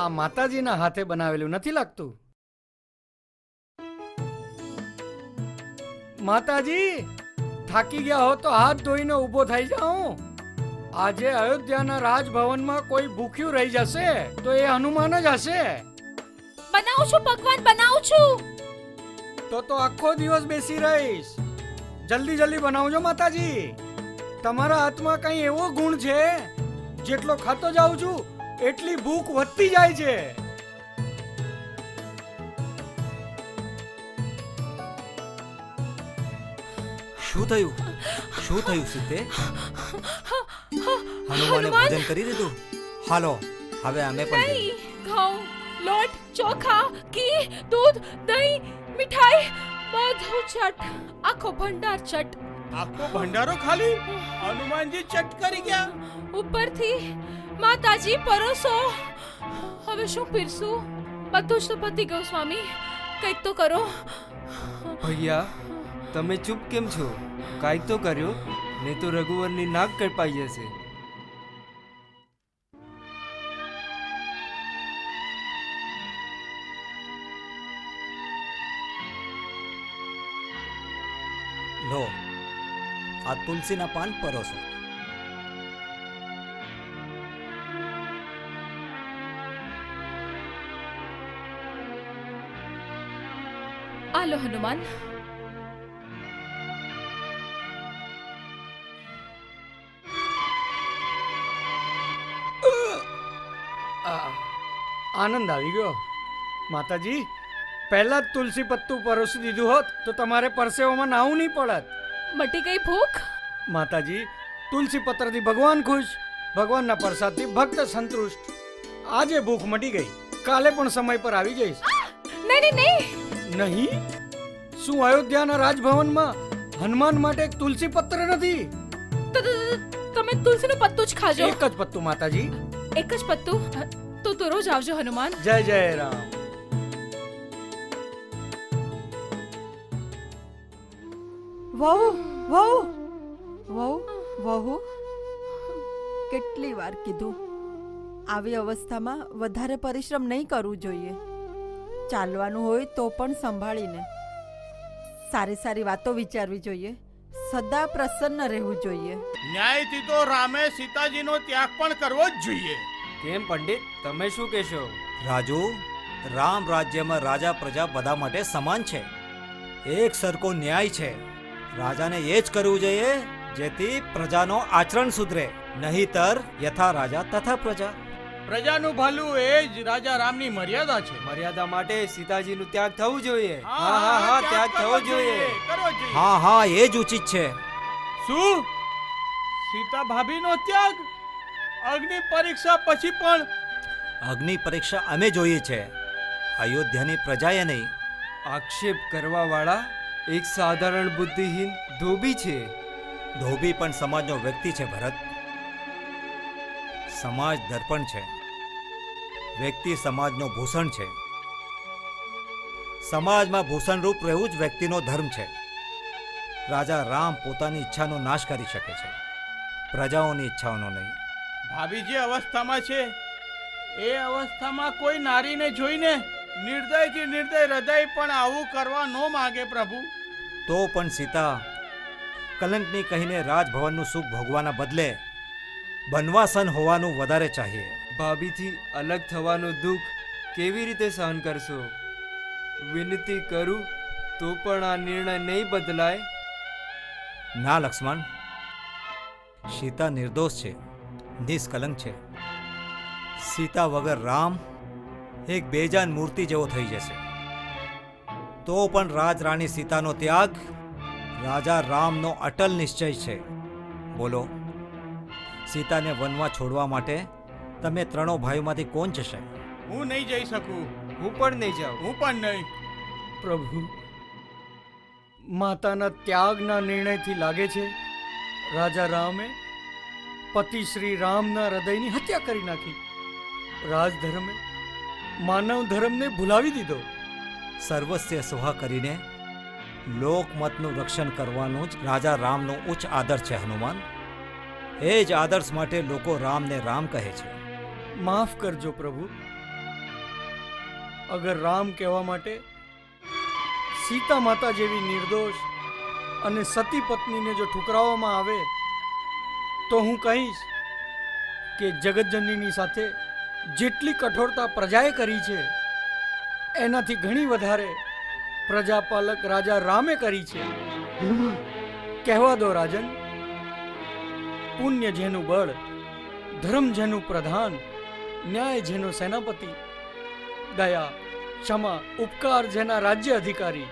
S2: આ માતાજીના હાથે બનાવેલું નથી લાગતું. માતાજી થાકી ગયા હો તો હાથ ધોઈને ઊભો થઈ જાઓ. આજે અયોધ્યાના રાજભવનમાં કોઈ ભૂખ્યું રહી જશે તો એ હનુમાન જ હશે.
S4: બનાવું છું પકવાન બનાવું છું.
S2: તો આખો દિવસ બેસી રહીશ. જલ્દી જલ્દી બનાવજો માતાજી. તમારા હાથમાં કઈ એવો ગુણ છે જેટલો ખાતો જાઉં છું એટલી ભૂખ વધતી જાય છે.
S6: શું થયું સીતે? હનુમાને ભોજન કરી દીધું? હાલો હવે અમે પણ જઈએ.
S4: નહીં, ઘઉં, લોટ, ચોખા, ઘી, દૂધ, દહીં, મીઠાઈ બધું ચટ. આખો ભંડાર ચટ.
S1: આખો ભંડારો ખાલી? હનુમાનજી ચટ કરી ગયા.
S4: ઉપરથી માતાજી પરોસો. હવે શું પીરસું? બધું જ તો પતી ગયું સ્વામી. કંઈક તો કરો.
S3: ભૈયા તમે ચૂપ કેમ છો? કાંઈક તો કર્યો, ને તો રઘુવરની નાક કપાઈ જશે.
S6: લો આ તુલસીના પાન પરોસો.
S4: આલો હનુમાન.
S2: આનંદ આવી ગયો. માતાજી પહેલા જ તુલસી પત્તું પરોસી દીધું હોત તો તમારે પરસેવામાં નાવું નહીં પડત.
S4: મટી ગઈ ભૂખ.
S2: માતાજી તુલસી પત્રથી ભગવાન ખુશ, ભગવાનના પ્રસાદથી ભક્ત સંતુષ્ટ. આજે ભૂખ મટી ગઈ, કાલે પણ સમય પર આવી જઈશ.
S4: નહીં.
S2: નહીં? શું અયોધ્યાના રાજભવનમાં હનુમાન માટે એક તુલસી પત્ર નથી?
S4: તમે તુલસીનું પત્તું જ ખાજો.
S2: એક જ પત્તું માતાજી.
S4: એક જ પત્તું? તો રોજ આવજો હનુમાન.
S2: જય જય રામ.
S5: વહુ વહુ વહુ વહુ કેટલી વાર કીધું આવી અવસ્થામાં વધારે પરિશ્રમ નહીં કરવું જોઈએ. ચાલવાનું હોય તો પણ સંભાળીને. સારી સારી વાતો વિચારવી જોઈએ. સદા પ્રસન્ન રહેવું જોઈએ.
S1: ન્યાયથી તો રામે સીતાજીનો ત્યાગ પણ કરવો જ જોઈએ.
S3: કેમ પંડિત, તમે શું કહેશો?
S6: રાજુ, રામ રાજ્યમાં રાજા પ્રજા બધા માટે સમાન છે. એક સરખો ન્યાય છે. રાજાને એ જ કરવું જોઈએ જેથી પ્રજાનો આચરણ સુધરે, નહીતર યથા રાજા તથા પ્રજા.
S1: પ્રજાનું ભલું એ જ રાજા રામની મર્યાદા છે.
S3: મર્યાદા માટે સીતાજીનું ત્યાગ થવું જોઈએ. હા, ત્યાગ થવો જોઈએ.
S1: કરવો જોઈએ.
S6: હા હા, એ જ ઉચિત છે.
S1: શું સીતા ભાભીનો ત્યાગ અગ્નિ પરીક્ષા પછી પણ?
S6: અગ્નિ પરીક્ષા અમે જોઈએ છે, અયોધ્યાની પ્રજાએ નહીં.
S3: આક્ષેપ કરવા વાળા એક સાધારણ બુદ્ધિહીન ધોબી છે.
S6: ધોબી પણ સમાજનો વ્યક્તિ છે ભરત. સમાજ દર્પણ છે, વ્યક્તિ સમાજનો ભૂષણ છે. સમાજમાં ભૂષણરૂપ રહેવું જ વ્યક્તિનો ધર્મ છે. રાજા રામ પોતાની ઈચ્છાનો નાશ કરી શકે છે, પ્રજાઓની ઈચ્છાઓનો નહીં.
S1: ભાભી જે અવસ્થામાં છે એ અવસ્થામાં કોઈ નારીને જોઈને નિર્દયથી નિર્દય હૃદય પણ આવું કરવા ન માગે પ્રભુ.
S6: તો પણ સીતા કલંકની કહીને રાજભવનનું સુખ ભોગવાના બદલે બનવાસન હોવાનું વધારે ચાહીએ.
S3: ભાભીથી અલગ થવાનું દુઃખ કેવી રીતે સહન કરશો? વિનંતી કરું તો પણ આ નિર્ણય નહીં બદલાય.
S6: ના લક્ષ્મણ, સીતા નિર્દોષ છે, નિષ્કલંક છે. સીતા વગર રામ એક બેજાન મૂર્તિ જેવો થઈ જશે. તો પણ રાજરાણી સીતાનો ત્યાગ રાજા રામનો અટલ નિશ્ચય છે. બોલો, સીતાને વનમાં છોડવા માટે તમે ત્રણો ભાઈઓમાંથી કોણ જશે?
S1: હું નહીં જઈ શકું.
S3: હું પણ નહીં જાઉં.
S1: હું પણ નહીં.
S2: પ્રભુ, માતાના ત્યાગના નિર્ણયથી લાગે છે રાજા રામે પતિ શ્રી રામના હૃદયની હત્યા કરી નાખી. રાજધર્મે માનવ ધર્મને ભૂલાવી દીધો.
S6: સર્વસ્ય સ્વાહ કરીને લોકમતનું રક્ષણ કરવાનું જ રાજા રામનો ઉચ્ચ આદર્શ છે હનુમાન. એ જ આદર્શ માટે લોકો રામને રામ કહે છે.
S2: માફ કરજો પ્રભુ. અગર રામ કહેવા માટે સીતા માતા જેવી નિર્દોષ અને સતી પત્નીને જો ઠુકરાવવામાં આવે તો હું કહીશ કે જગતજનનીની સાથે જેટલી કઠોરતા પ્રજાએ કરી છે એનાથી ઘણી વધારે પ્રજાપાલક રાજા રામે કરી છે. કહેવા દો રાજન, પુણ્ય જેનું બળ, ધર્મ જેનું પ્રધાન, ન્યાય જેનો સેનાપતિ, દયા, ક્ષમા, ઉપકાર જેના રાજ્ય અધિકારી,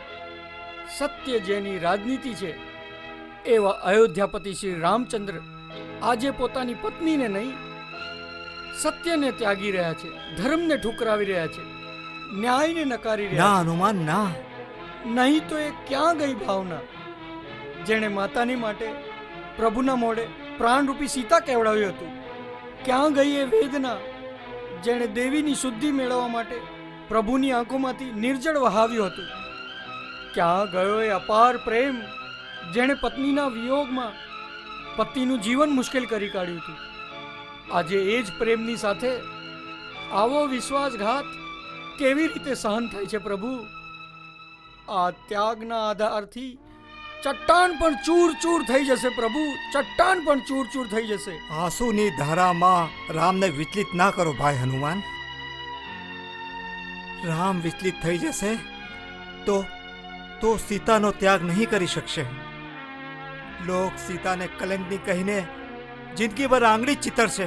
S2: સત્ય જેની રાજનીતિ છે, એવા અયોધ્યાપતિ શ્રી રામચંદ્ર આજે પોતાની પત્નીને નહીં, સત્યને ત્યાગી રહ્યા છે, ધર્મને ઠુકરાવી રહ્યા છે, ન્યાયને નકારી રહ્યા
S6: ના હનુમાન, ના.
S2: છે. નહીં તો એ ક્યાં ગઈ ભાવના જેણે માતાની માટે પ્રભુના મોઢે પ્રાણરૂપી સીતા કહેવડાવ્યું હતું? ક્યાં ગઈ એ વેદના જેણે દેવીની શુદ્ધિ મેળવવા માટે પ્રભુની આંખોમાંથી નિર્જળ વહાવ્યું હતું? ક્યાં ગયો એ અપાર પ્રેમ જેણે પત્નીના વિયોગમાં પતિનું જીવન મુશ્કેલ કરી કાઢ્યું હતું? આજે એ જ પ્રેમની સાથે આવો વિશ્વાસઘાત કેવી રીતે સહન થાય છે પ્રભુ? આ ત્યાગના આધારથી ચટ્ટાન પણ ચૂર ચૂર થઈ જશે પ્રભુ, ચટ્ટાન પણ ચૂર ચૂર થઈ જશે.
S6: આંસુની ધારામાં રામને વિચલિત ના કરો ભાઈ હનુમાન. રામ વિચલિત થઈ જશે તો સીતાનો ત્યાગ નહીં કરી શકશે. લોક સીતાને કલંકની કહીને જિંદગીભર આંગળી ચિતરશે.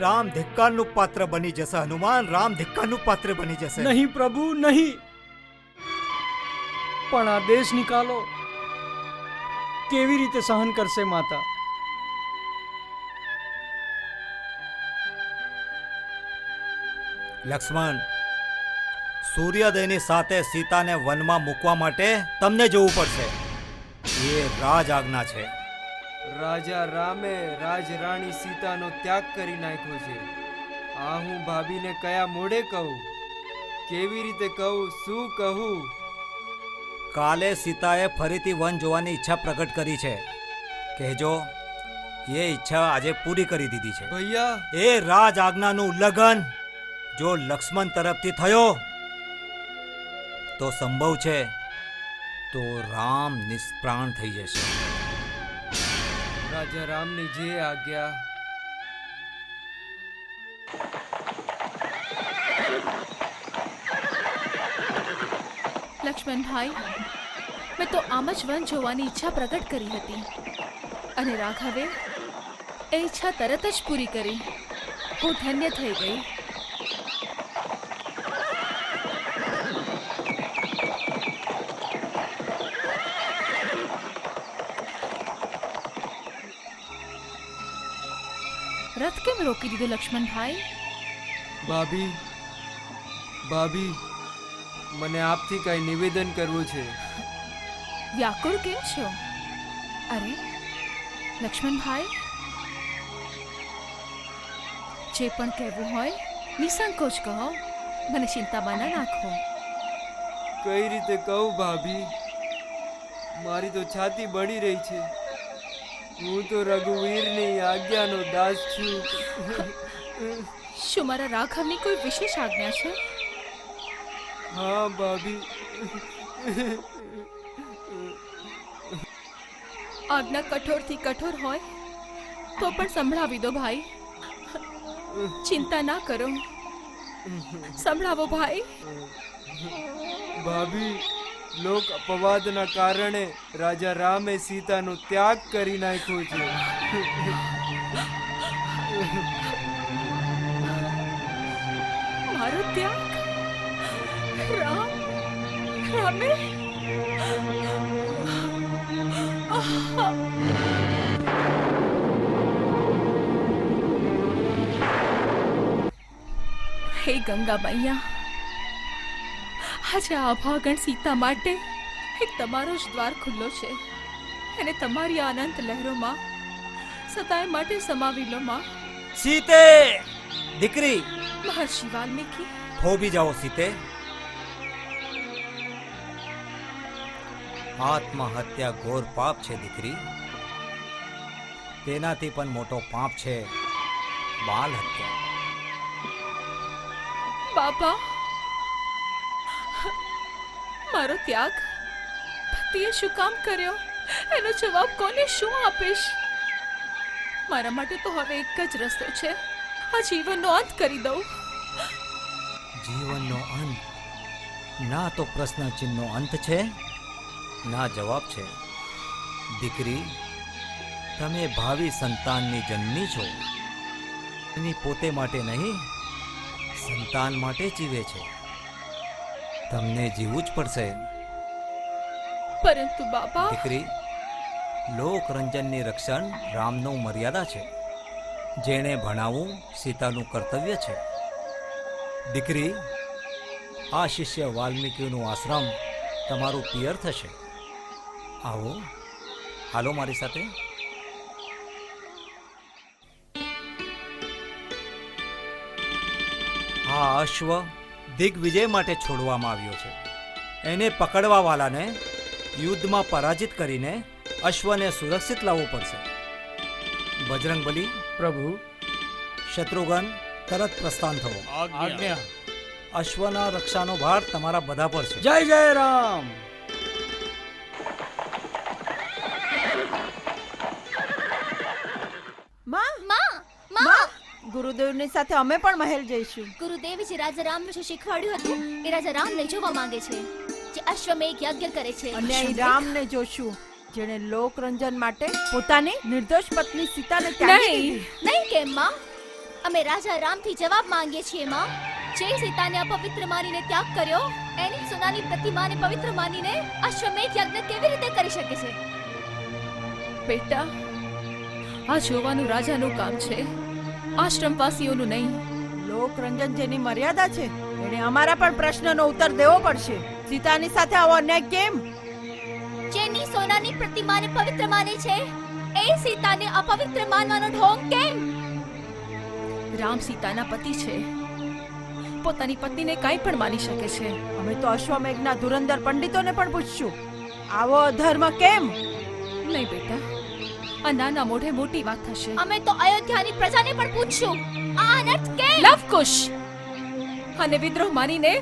S6: રામ ધિક્કારનું પાત્ર બની જશે હનુમાન, રામ ધિક્કારનું પાત્ર બની જશે.
S2: નહીં પ્રભુ, નહીં. પણ આ દેશ નિકાલો કેવી રીતે સહન કરશે માતા?
S6: લક્ષ્મણ, સૂર્યોદયની સાથે સીતાને વનમાં મૂકવા માટે તમને જવું પડશે. એ રાજ આજ્ઞા છે.
S3: રાજા રામે રાજરાણી સીતાનો ત્યાગ કરી નાખ્યો છે. આ હું ભાભીને કયા મોઢે કહું? કેવી રીતે કહું? શું કહું?
S6: કાલે સીતાએ ફરીથી વન જોવાની ઈચ્છા પ્રગટ કરી છે. કહેજો એ ઈચ્છા આજે પૂરી કરી દીધી છે.
S3: ભૈયા
S6: એ રાજ આજ્ઞાનું ઉલ્લંઘન જો લક્ષ્મણ તરફથી થયો તો સંભવ છે તો રામ નિષ્પ્રાણ થઈ જશે.
S3: રાજા રામની જે આજ્ઞા.
S4: લક્ષ્મણભાઈ, મેં તો આમ જ વન જોવાની ઈચ્છા પ્રગટ કરી હતી અને રાઘવે એ ઈચ્છા તરત જ પૂરી કરી. હું ધન્ય થઈ ગઈ. રથ કેમ રોકી દીધો લક્ષ્મણભાઈ?
S3: ભાભી ભાભી, મને આપથી કઈ નિવેદન કરવું છે.
S4: વ્યાકુળ કેમ છો? અરે લક્ષ્મણભાઈ, જે પણ કહેવું હોય નિસંકોચ કહો, મને ચિંતામાં ના નાખો.
S3: કઈ રીતે કહું ભાભી, મારી તો છાતી બળી રહી છે. હું તો રઘુવીરની આજ્ઞાનો દાસ છું.
S4: શું મારા રાઘવની કોઈ વિશેષ આજ્ઞા છે?
S3: હા ભાભી,
S4: આજ્ઞા કઠોરથી કઠોર હોય તો પણ સંભળાવી દો ભાઈ. ચિંતા ના કરો, સંભળાવો ભાઈ.
S3: ભાભી, લોક અપવાદના કારણે રાજા રામે સીતાનો ત્યાગ કરી નાખ્યો છે.
S4: મારો ત્યાગ? રામે? હે ગંગા મૈયા, આજે આભાગણ સીતા માટે એક તમારો જ દ્વાર ખુલ્લો છે અને તમારી આનંદ લહેરોમાં સદાય માટે સમાવી લો માં.
S6: સીતે દીકરી,
S4: મહર્ષિ વાલ્મીકી.
S6: થોભી જાઓ સીતે. આત્મહત્યા ઘોર પાપ છે દીકરી. તેનાથી પણ મોટો પાપ છે બાલ હત્યા.
S4: બાપા, મારો ત્યાગ પતિએ શું કામ કર્યો એનો જવાબ કોને શું આપીશ? મારા માટે તો હવે એક જ રસ્તો છે, આ જીવનનો અંત કરી દઉં.
S6: જીવનનો અંત? ના તો પ્રશ્ન ચિહ્નનો અંત છે, ના જવાબ છે. દીકરી, તમે ભાવિ સંતાનની જનની છો. એની પોતે માટે નહીં, સંતાન માટે જીવે છે. તમને જીવવું જ પડશે.
S4: પરંતુ બાપા,
S6: દીકરી, લોકરંજનની રક્ષણ રામનો મર્યાદા છે. જેણે ભણાવવું સીતાનું કર્તવ્ય છે. દીકરી, આ શિષ્ય વાલ્મીકીનું આશ્રમ તમારું પિયર થશે. આવો, હાલો મારી સાથે. આ અશ્વ દિગ્વિજય માટે છોડવામાં આવ્યો છે. એને પકડવા વાળાને યુદ્ધમાં પરાજિત કરીને અશ્વને સુરક્ષિત લાવવું પડશે. બજરંગબલી,
S2: પ્રભુ.
S6: શત્રુઘ્ન, તરત પ્રસ્થાન થવો.
S1: આજ્ઞા.
S6: અશ્વના રક્ષાનો ભાર તમારા બધા પર છે.
S2: જય જય રામ.
S5: માં, ગુરુદેવની સાથે અમે પણ મહેલ જઈશું.
S10: ગુરુદેવે જે રાજા રામને જે શીખવાડ્યું હતું એ રાજા રામને જોવા માંગે છે, જે અશ્વમેઘ યજ્ઞ કરે છે.
S5: અને અહીં રામને જોશું, જેણે લોકરંજન માટે પોતાની નિર્દોષ પત્ની સીતાને ત્યાગી દીધી.
S10: નહીં કેમ માં? અમે રાજા રામથી જવાબ માંગીએ છીએ માં. જે સીતાને અપવિત્ર માનીને ત્યાગ કર્યો, એની સોનાની પ્રતિમાને પવિત્ર માનીને અશ્વમેઘ યજ્ઞ કેવી રીતે કરી શકે છે?
S4: બેટા, આ જોવાનું રાજાનું કામ છે, આશ્રમવાસીઓનું નહીં.
S5: લોકરંજન જેની મર્યાદા છે, એને અમારા પણ પ્રશ્નનો ઉત્તર દેવો પડશે. સીતાની સાથે આવો અન્યાય કેમ?
S10: જેની સોનાની પ્રતિમાને પવિત્ર માને છે, એ સીતાને અપવિત્ર માનવાનો ઢોંગ કેમ?
S4: રામ સીતાના પતિ છે, પોતાની પત્નીને કાંઈ પણ માની શકે છે.
S5: અમે તો અશ્વમેઘના ધુરંધર પંડિતોને પણ પૂછશું, આવો અધર્મ કેમ?
S4: નહીં બેટા, આ નાના મોઢે મોટી વાત થશે.
S10: અમે તો અયોધ્યાની પ્રજાને પણ પૂછ્યું આ અનર્થ કેમ?
S4: લવકુશ અને વિદ્રોહ માનીને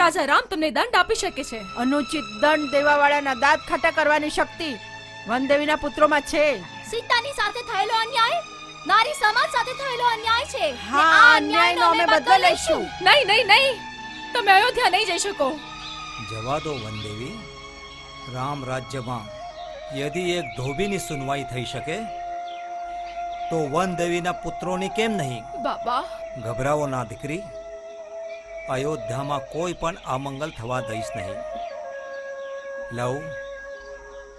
S4: રાજા રામ તમને દંડ આપી શકે છે.
S5: અનુચિત દંડ દેવાવાળાના દાંત ખાટા કરવાની શક્તિ વનદેવીના પુત્રોમાં છે.
S10: સીતાની સાથે થયેલો અન્યાય નારી સમાજ સાથે થયેલો અન્યાય છે. ને
S5: હા,
S10: આ
S5: અન્યાયનો અમે બદલો લઈશું.
S4: નહીં નહીં નહીં, તમે અયોધ્યા નહીં જઈ શકો.
S6: જવા દો વનદેવી. રામ રાજ્યમાં યદિ એક ધોબીની સુનવાઈ થઈ શકે તો વનદેવીના પુત્રોની કેમ નહીં?
S4: બાબા,
S6: ગભરાવો ના દીકરી. અયોધ્યામાં કોઈ પણ અમંગલ થવા દઈશ નહીં. લવ,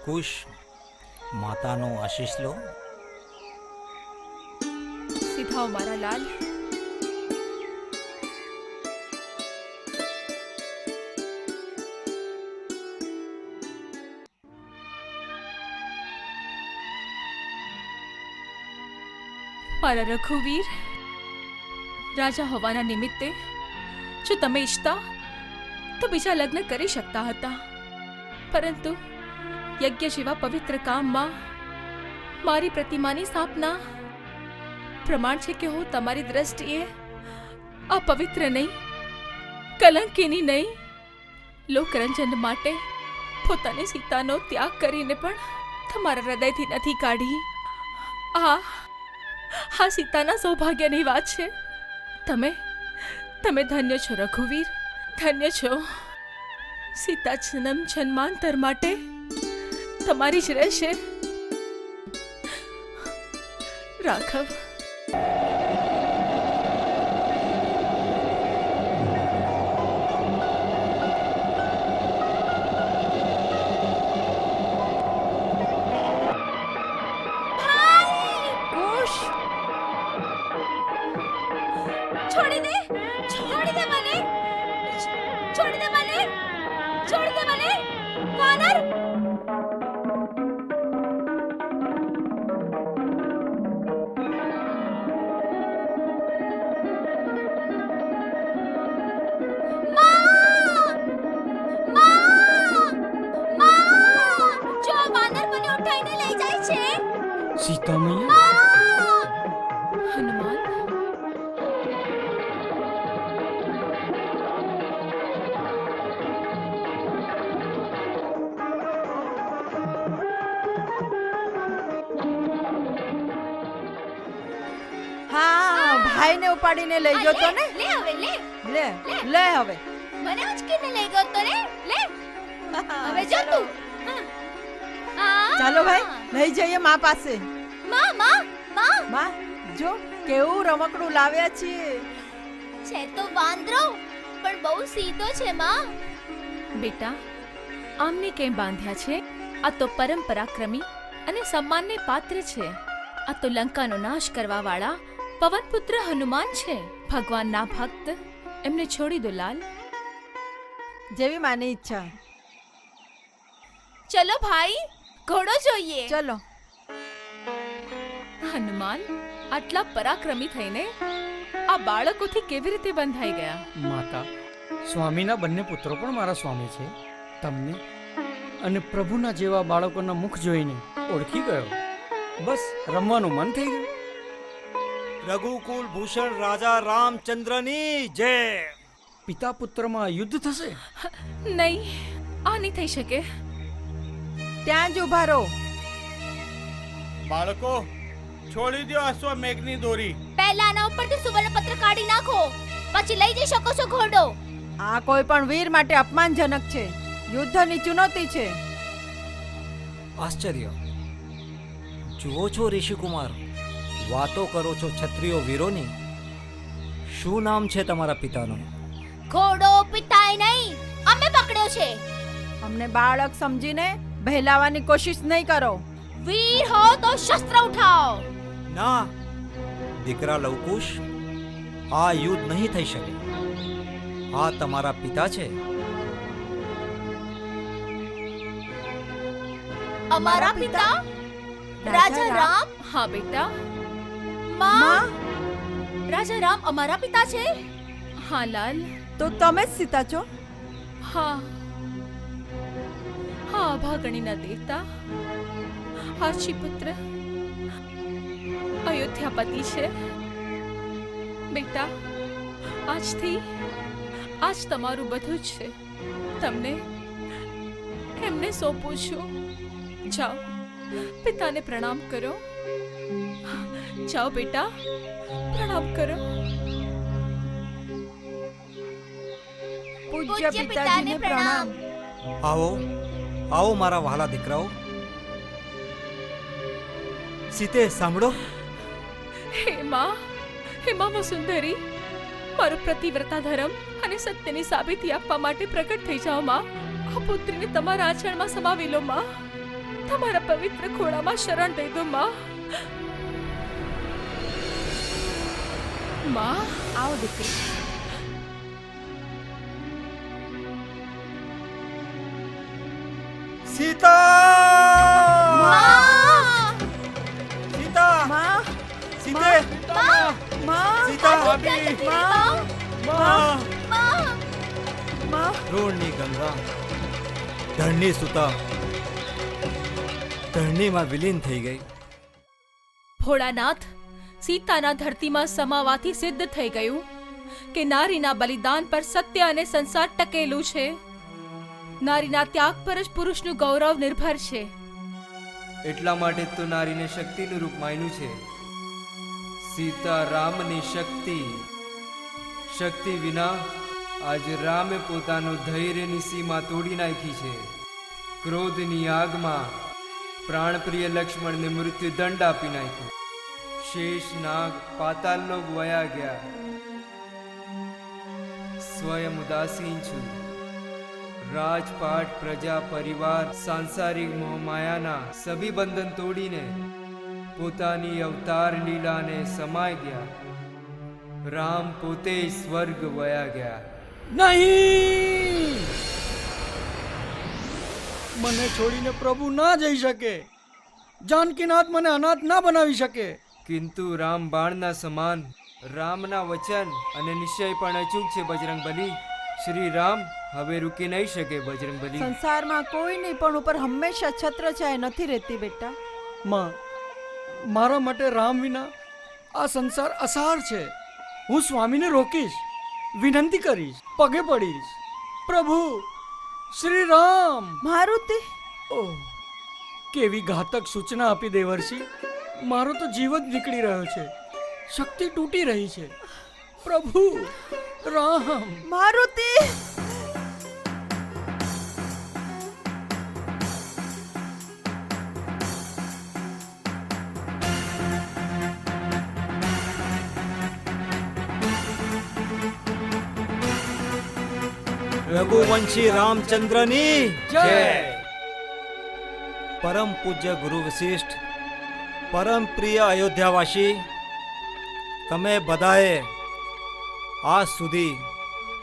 S6: કુશ, માતાનો આશીષ લો.
S4: સીધાઓ મારા લાલ. મારા રઘુવીર, રાજા હોવાના નિમિત્તે જો તમે ઈચ્છતા તો બીજા લગ્ન કરી શકતા હતા, પરંતુ યજ્ઞ જેવા પવિત્ર કામમાં મારી પ્રતિમાની સ્થાપના પ્રમાણ છે કે હું તમારી દ્રષ્ટિએ અપવિત્ર નહીં, કલંકિની નહીં. લોકરંજન માટે પોતાની સીતાનો ત્યાગ કરીને પણ તમારા હૃદયથી નથી કાઢી. આ સીતાના સૌભાગ્યની વાત છે. તમે ધન્ય છો રઘુવીર, ધન્ય છો. સીતા જન્મ જન્માંતર માટે તમારી જ રહેશે. રાઘવ,
S10: છોડી દે મને, છોડી દે મને, છોડી દે મને. વાનર, જો વાનર મને ઉઠાઈને લઈ જાય છે.
S2: સીતા મૈયા,
S4: હનુમાન,
S5: હા, ભાઈને ઉપાડીને લઈ ગયો તો ને.
S10: લે હવે લે,
S5: લે લે હવે.
S10: મને ઉચકીને લઈ ગયો તો ને. લે હવે જો તું.
S5: ચાલો ભાઈ, લઈ જઈએ માં પાસે.
S10: માં માં માં
S5: માં, જો કેવું રમકડું લાવ્યા છીએ.
S10: છે તો વાંદરો પણ બહુ સીધો છે માં.
S4: બેટા, આમને કેમ બાંધ્યા છે? આ તો પરમ પરાક્રમી અને સન્માનને પાત્ર છે. આ તો લંકાનો નાશ કરવા વાળા પવનપુત્ર હનુમાન છે. ભગવાનના ભક્ત, એમને છોડી દો લાલ.
S5: જેવી માની ઈચ્છા.
S10: ચલો ભાઈ, ઘોડો જોઈએ.
S5: ચલો.
S4: હનુમાન આટલા પરાક્રમી થઈને આ બાળકોથી કેવી રીતે બંધાઈ ગયા?
S2: માતા, સ્વામીના બંને પુત્રો પણ મારા સ્વામી છે. તમને અને પ્રભુના જેવા બાળકોના મુખ જોઈને ઓળખી ગયો. બસ રમવાનું મન થઈ ગયું.
S6: રઘુકુલ ભૂષણ રાજા રામચંદ્રની જય.
S2: પિતા પુત્રમાં યુદ્ધ થશે?
S4: નહીં, આ નહીં થઈ શકે.
S5: ત્યાં જ ઉભા રહો.
S1: બાળકો, છોડી દો અશ્વમેઘની દોરી.
S10: પહેલા આના ઉપરથી સુવર્ણપત્ર કાઢી નાખો, પછી લઈ જઈ શકો છો ઘોડો.
S5: આ કોઈ પણ વીર માટે અપમાનજનક છે. યુદ્ધની ચુનૌતી છે.
S6: આશ્ચર્ય. જુઓ છો ઋષિકુમાર, વાતો કરો છો ક્ષત્રિયો વીરોની. શું નામ છે તમારા પિતાનું?
S10: ઘોડો પિતાએ નહીં, અમે પકડ્યો છે.
S5: અમને બાળક સમજીને બહેલાવાની કોશિશ નહીં કરો.
S10: વીર હો તો શસ્ત્ર ઉઠાઓ.
S6: ના દીકરા લવકુશ, આ યુદ્ધ નહીં થઈ શકે. આ તમારા પિતા છે.
S10: અમારા પિતા રાજા રામ.
S4: હા બેટા,
S10: માં, રાજા રામ અમારા પિતા છે.
S4: હા લાલ.
S5: તો તમે જ સીતા છો?
S4: હા હા, અભાગણીના દેવતા, આર્ચીપુત્ર, અયોધ્યાપતિ છે. બેટા, આજ તમારું બધું જ છે. તમને એમને સોંપું છું. જાઓ, પિતાને પ્રણામ કરો. જાઓ બેટા, પ્રણામ કરો.
S5: પૂજ્ય પિતાજીને પ્રણામ.
S6: આવો આવો મારા વહાલા દીકરાઓ. સીતે સાંભળો.
S4: હે માં વસુંધરી, મારો પ્રતિવ્રતા ધર્મ અને સત્યની સાબિતી આપવા માટે પ્રગટ થઈ જાઓ માં. આ પુત્રીને તમારા આચરણમાં સમાવી લો માં. તમારા પવિત્ર ખોળામાં શરણ દઈ દો માં. માં, આવો દીકરી.
S6: સીતા! સીતા!
S5: માં,
S6: સીતે!
S5: માં,
S6: સીતા!
S5: માં, માં.
S6: રોણની ગંગા ધરણી સુતા ધરણીમાં વિલીન થઈ ગઈ.
S4: ભોળાનાથ, સીતાના ધરતીમાં સમાવાથી સિદ્ધ થઈ ગયું કે નારીના બલિદાન પર સત્ય અને સંસાર ટકેલું છે. નારીના ત્યાગ પર જ પુરુષનું ગૌરવ નિર્ભર છે.
S3: એટલા માટે તો નારીને શક્તિનું રૂપ માન્યું છે. સીતા રામની શક્તિ વિના આજે રામે પોતાનો ધૈર્યની સીમા તોડી નાખી છે. ક્રોધની આગમાં પ્રાણપ્રિય લક્ષ્મણને મૃત્યુ દંડ આપી નાખ્યો. શેષ નાગ પાતાલલોક વયા ગયા. સ્વયં ઉદાસીન છું. રાજપાટ, પ્રજા, પરિવાર, સાંસારિક મોહમાયાના સભી બંધન તોડીને પોતાની અવતાર લીલાને સમાઈ ગયા. રામ પોતે સ્વર્ગ વયા ગયા.
S2: નહીં, મને છોડીને પ્રભુ ના જઈ શકે. જાનકીનાથ મને અનાથ ના બનાવી શકે.
S3: કિંતુ રામ બાણના સમાન, રામના વચન અને નિશ્ચય પણ અચૂક છે. બજરંગબલી, શ્રી રામ હવે રૂકી નહીં શકે. બજરંગબલી,
S5: સંસારમાં કોઈની પણ ઉપર હંમેશા છત્રછાયા નથી રહેતી બેટા.
S2: માં, મારા માટે રામ વિના આ સંસાર અસાર છે. હું સ્વામીને રોકીશ, વિનંતી કરીશ, પગે પડીશ. પ્રભુ શ્રી રામ.
S5: મારુતિ,
S2: ઓહ, કેવી ઘાતક સૂચના આપી દેવર્ષિ. મારો તો જીવ જ નીકળી રહ્યો છે. શક્તિ તૂટી રહી છે. પ્રભુ રામ.
S5: મારુતિ.
S6: રઘુવંશી રામચંદ્રની
S2: જય.
S6: પરમ પૂજ્ય ગુરુ વશિષ્ઠ, પરમ પ્રિય અયોધ્યાવાસી, તમે બધાએ આજ સુધી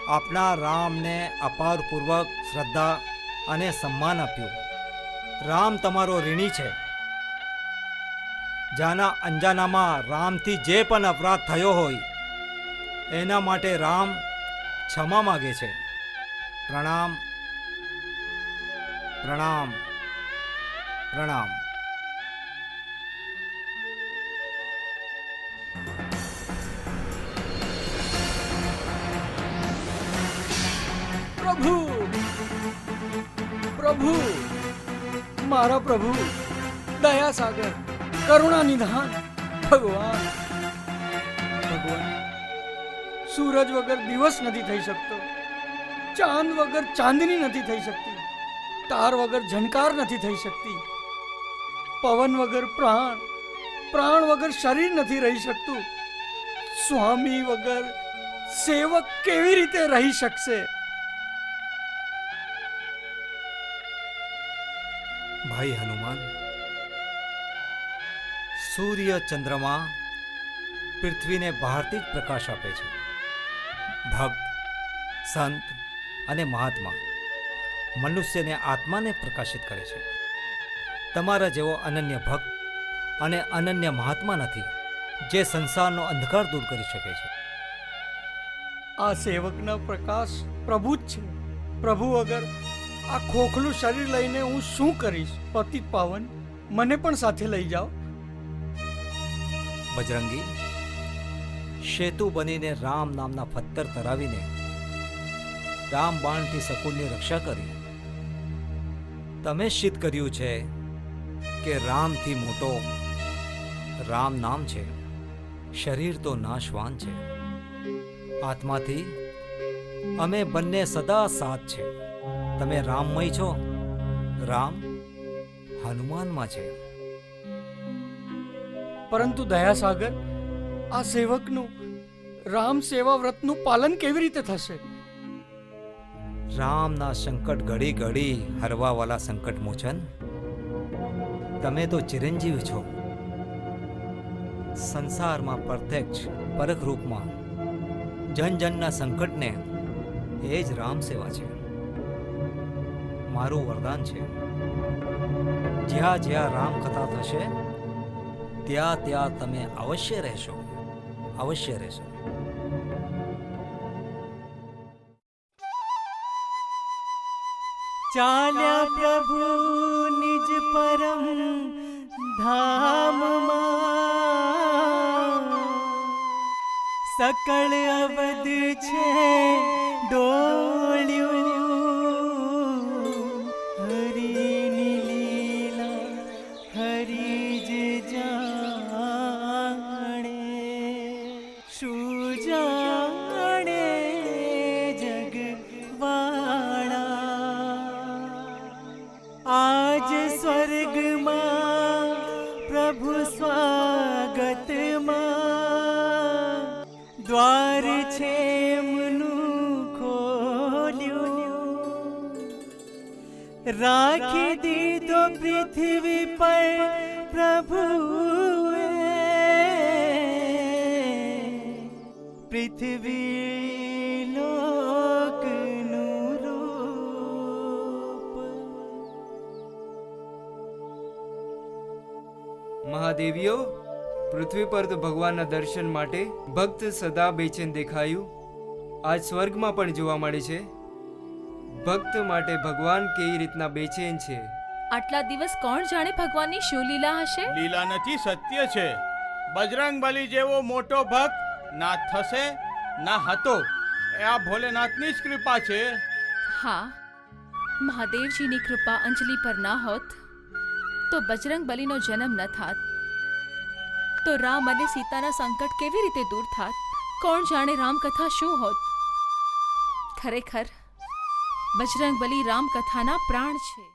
S6: આપના રામને અપારપૂર્વક શ્રદ્ધા અને સન્માન આપ્યું. રામ તમારો ઋણી છે. જાના અંજાનામાં રામથી જે પણ અપરાધ થયો હોય એના માટે રામ ક્ષમા માગે છે. પ્રણામ, પ્રણામ, પ્રણામ.
S2: પ્રભુ, પ્રભુ, મારા પ્રભુ, દયા સાગર, કરુણા નિધાન. ભગવાન, ભગવાન, સૂરજ વગર દિવસ નથી થઈ શકતો. ચાંદ વગર ચાંદની નથી થઈ શકતી. તાર વગર ઝંકાર નથી થઈ શકતી. પવન વગર પ્રાણ, પ્રાણ વગર શરીર નથી રહી શકતું. સ્વામી વગર સેવક કેવી રીતે રહી શકશે?
S6: ભાઈ હનુમાન, સૂર્ય ચંદ્રમા પૃથ્વીને બહારથી જ પ્રકાશ આપે છે. ભક્ત, સંત અને મહાત્મા મનુષ્યને આત્માને પ્રકાશિત કરે છે. તમારા જેવો અનન્ય ભક્ત અને અનન્ય મહાત્મા નથી જે સંસારનો અંધકાર દૂર કરી શકે છે.
S2: આ સેવકના પ્રકાશ પ્રભુ જ છે. પ્રભુ વગર આ ખોખલું શરીર લઈને હું શું કરીશ? પતિત પાવન, મને પણ સાથે લઈ જાઓ.
S6: બજરંગી, સેતુ બનીને રામ નામના પથ્થર તરાવીને રામ બાણથી શકુનની રક્ષા કરી. તમે સિદ્ધ કર્યું છે કે રામથી મોટો રામ નામ છે. શરીર તો નાશવાન છે, આત્માથી અમે બંને સદા સાથ છે. તમે રામમય છો, રામ હનુમાનમાં છે.
S2: પરંતુ દયાસાગર, આ સેવકનું રામ સેવા વ્રતનું પાલન કેવી રીતે થશે?
S6: રામના સંકટ ઘડી ઘડી હરવાવાલા સંકટ મોચન. તમે તો ચિરંજીવ છો. સંસારમાં પ્રત્યક્ષ પરખ રૂપમાં જન જનના સંકટને એ જ રામ સેવા છે. મારું વરદાન છે, જ્યાં જ્યાં રામ કથા થશે ત્યાં ત્યાં તમે અવશ્ય રહેશો, અવશ્ય રહેશો.
S11: ચાલ્યા પ્રભુ નિજ પરમ ધામમાં, સકળ અવધ છે ડોળ્યું. હરિની લીલા હરિ જ જાણે, શું જાણે જગવાળા. આજ સ્વર્ગમાં પ્રભુ સ્વાગતમાં, દ્વાર છે એમનું ખોલ્યું. રાખી દીધો પૃથ્વી પર પ્રભુએ, પૃથ્વી લોકનું રૂપ.
S3: મહાદેવીઓ, પૃથ્વી પર તો ભગવાનના દર્શન માટે ભક્ત સદા બેચેન દેખાયું. આજ સ્વર્ગમાં પણ જોવા મળે છે. ભક્ત માટે ભગવાન કેવી રીતના બેચેન છે.
S4: આટલા દિવસ કોણ જાણે ભગવાનની શું લીલા હશે?
S1: લીલા નથી, સત્ય છે. બજરંગબલી જેવો મોટો ભક્ત ના થશે ના હતો. એ આ ભોલેનાથની જ કૃપા છે.
S4: હા, મહાદેવજીની કૃપા અંજલિ પર ના હોત તો બજરંગબલીનો જન્મ ન થાત, તો રામ અને સીતાના સંકટ કેવી રીતે દૂર થાત? કોણ જાણે રામકથા શું હોત? ખરેખર બજરંગબલી રામકથાના પ્રાણ છે.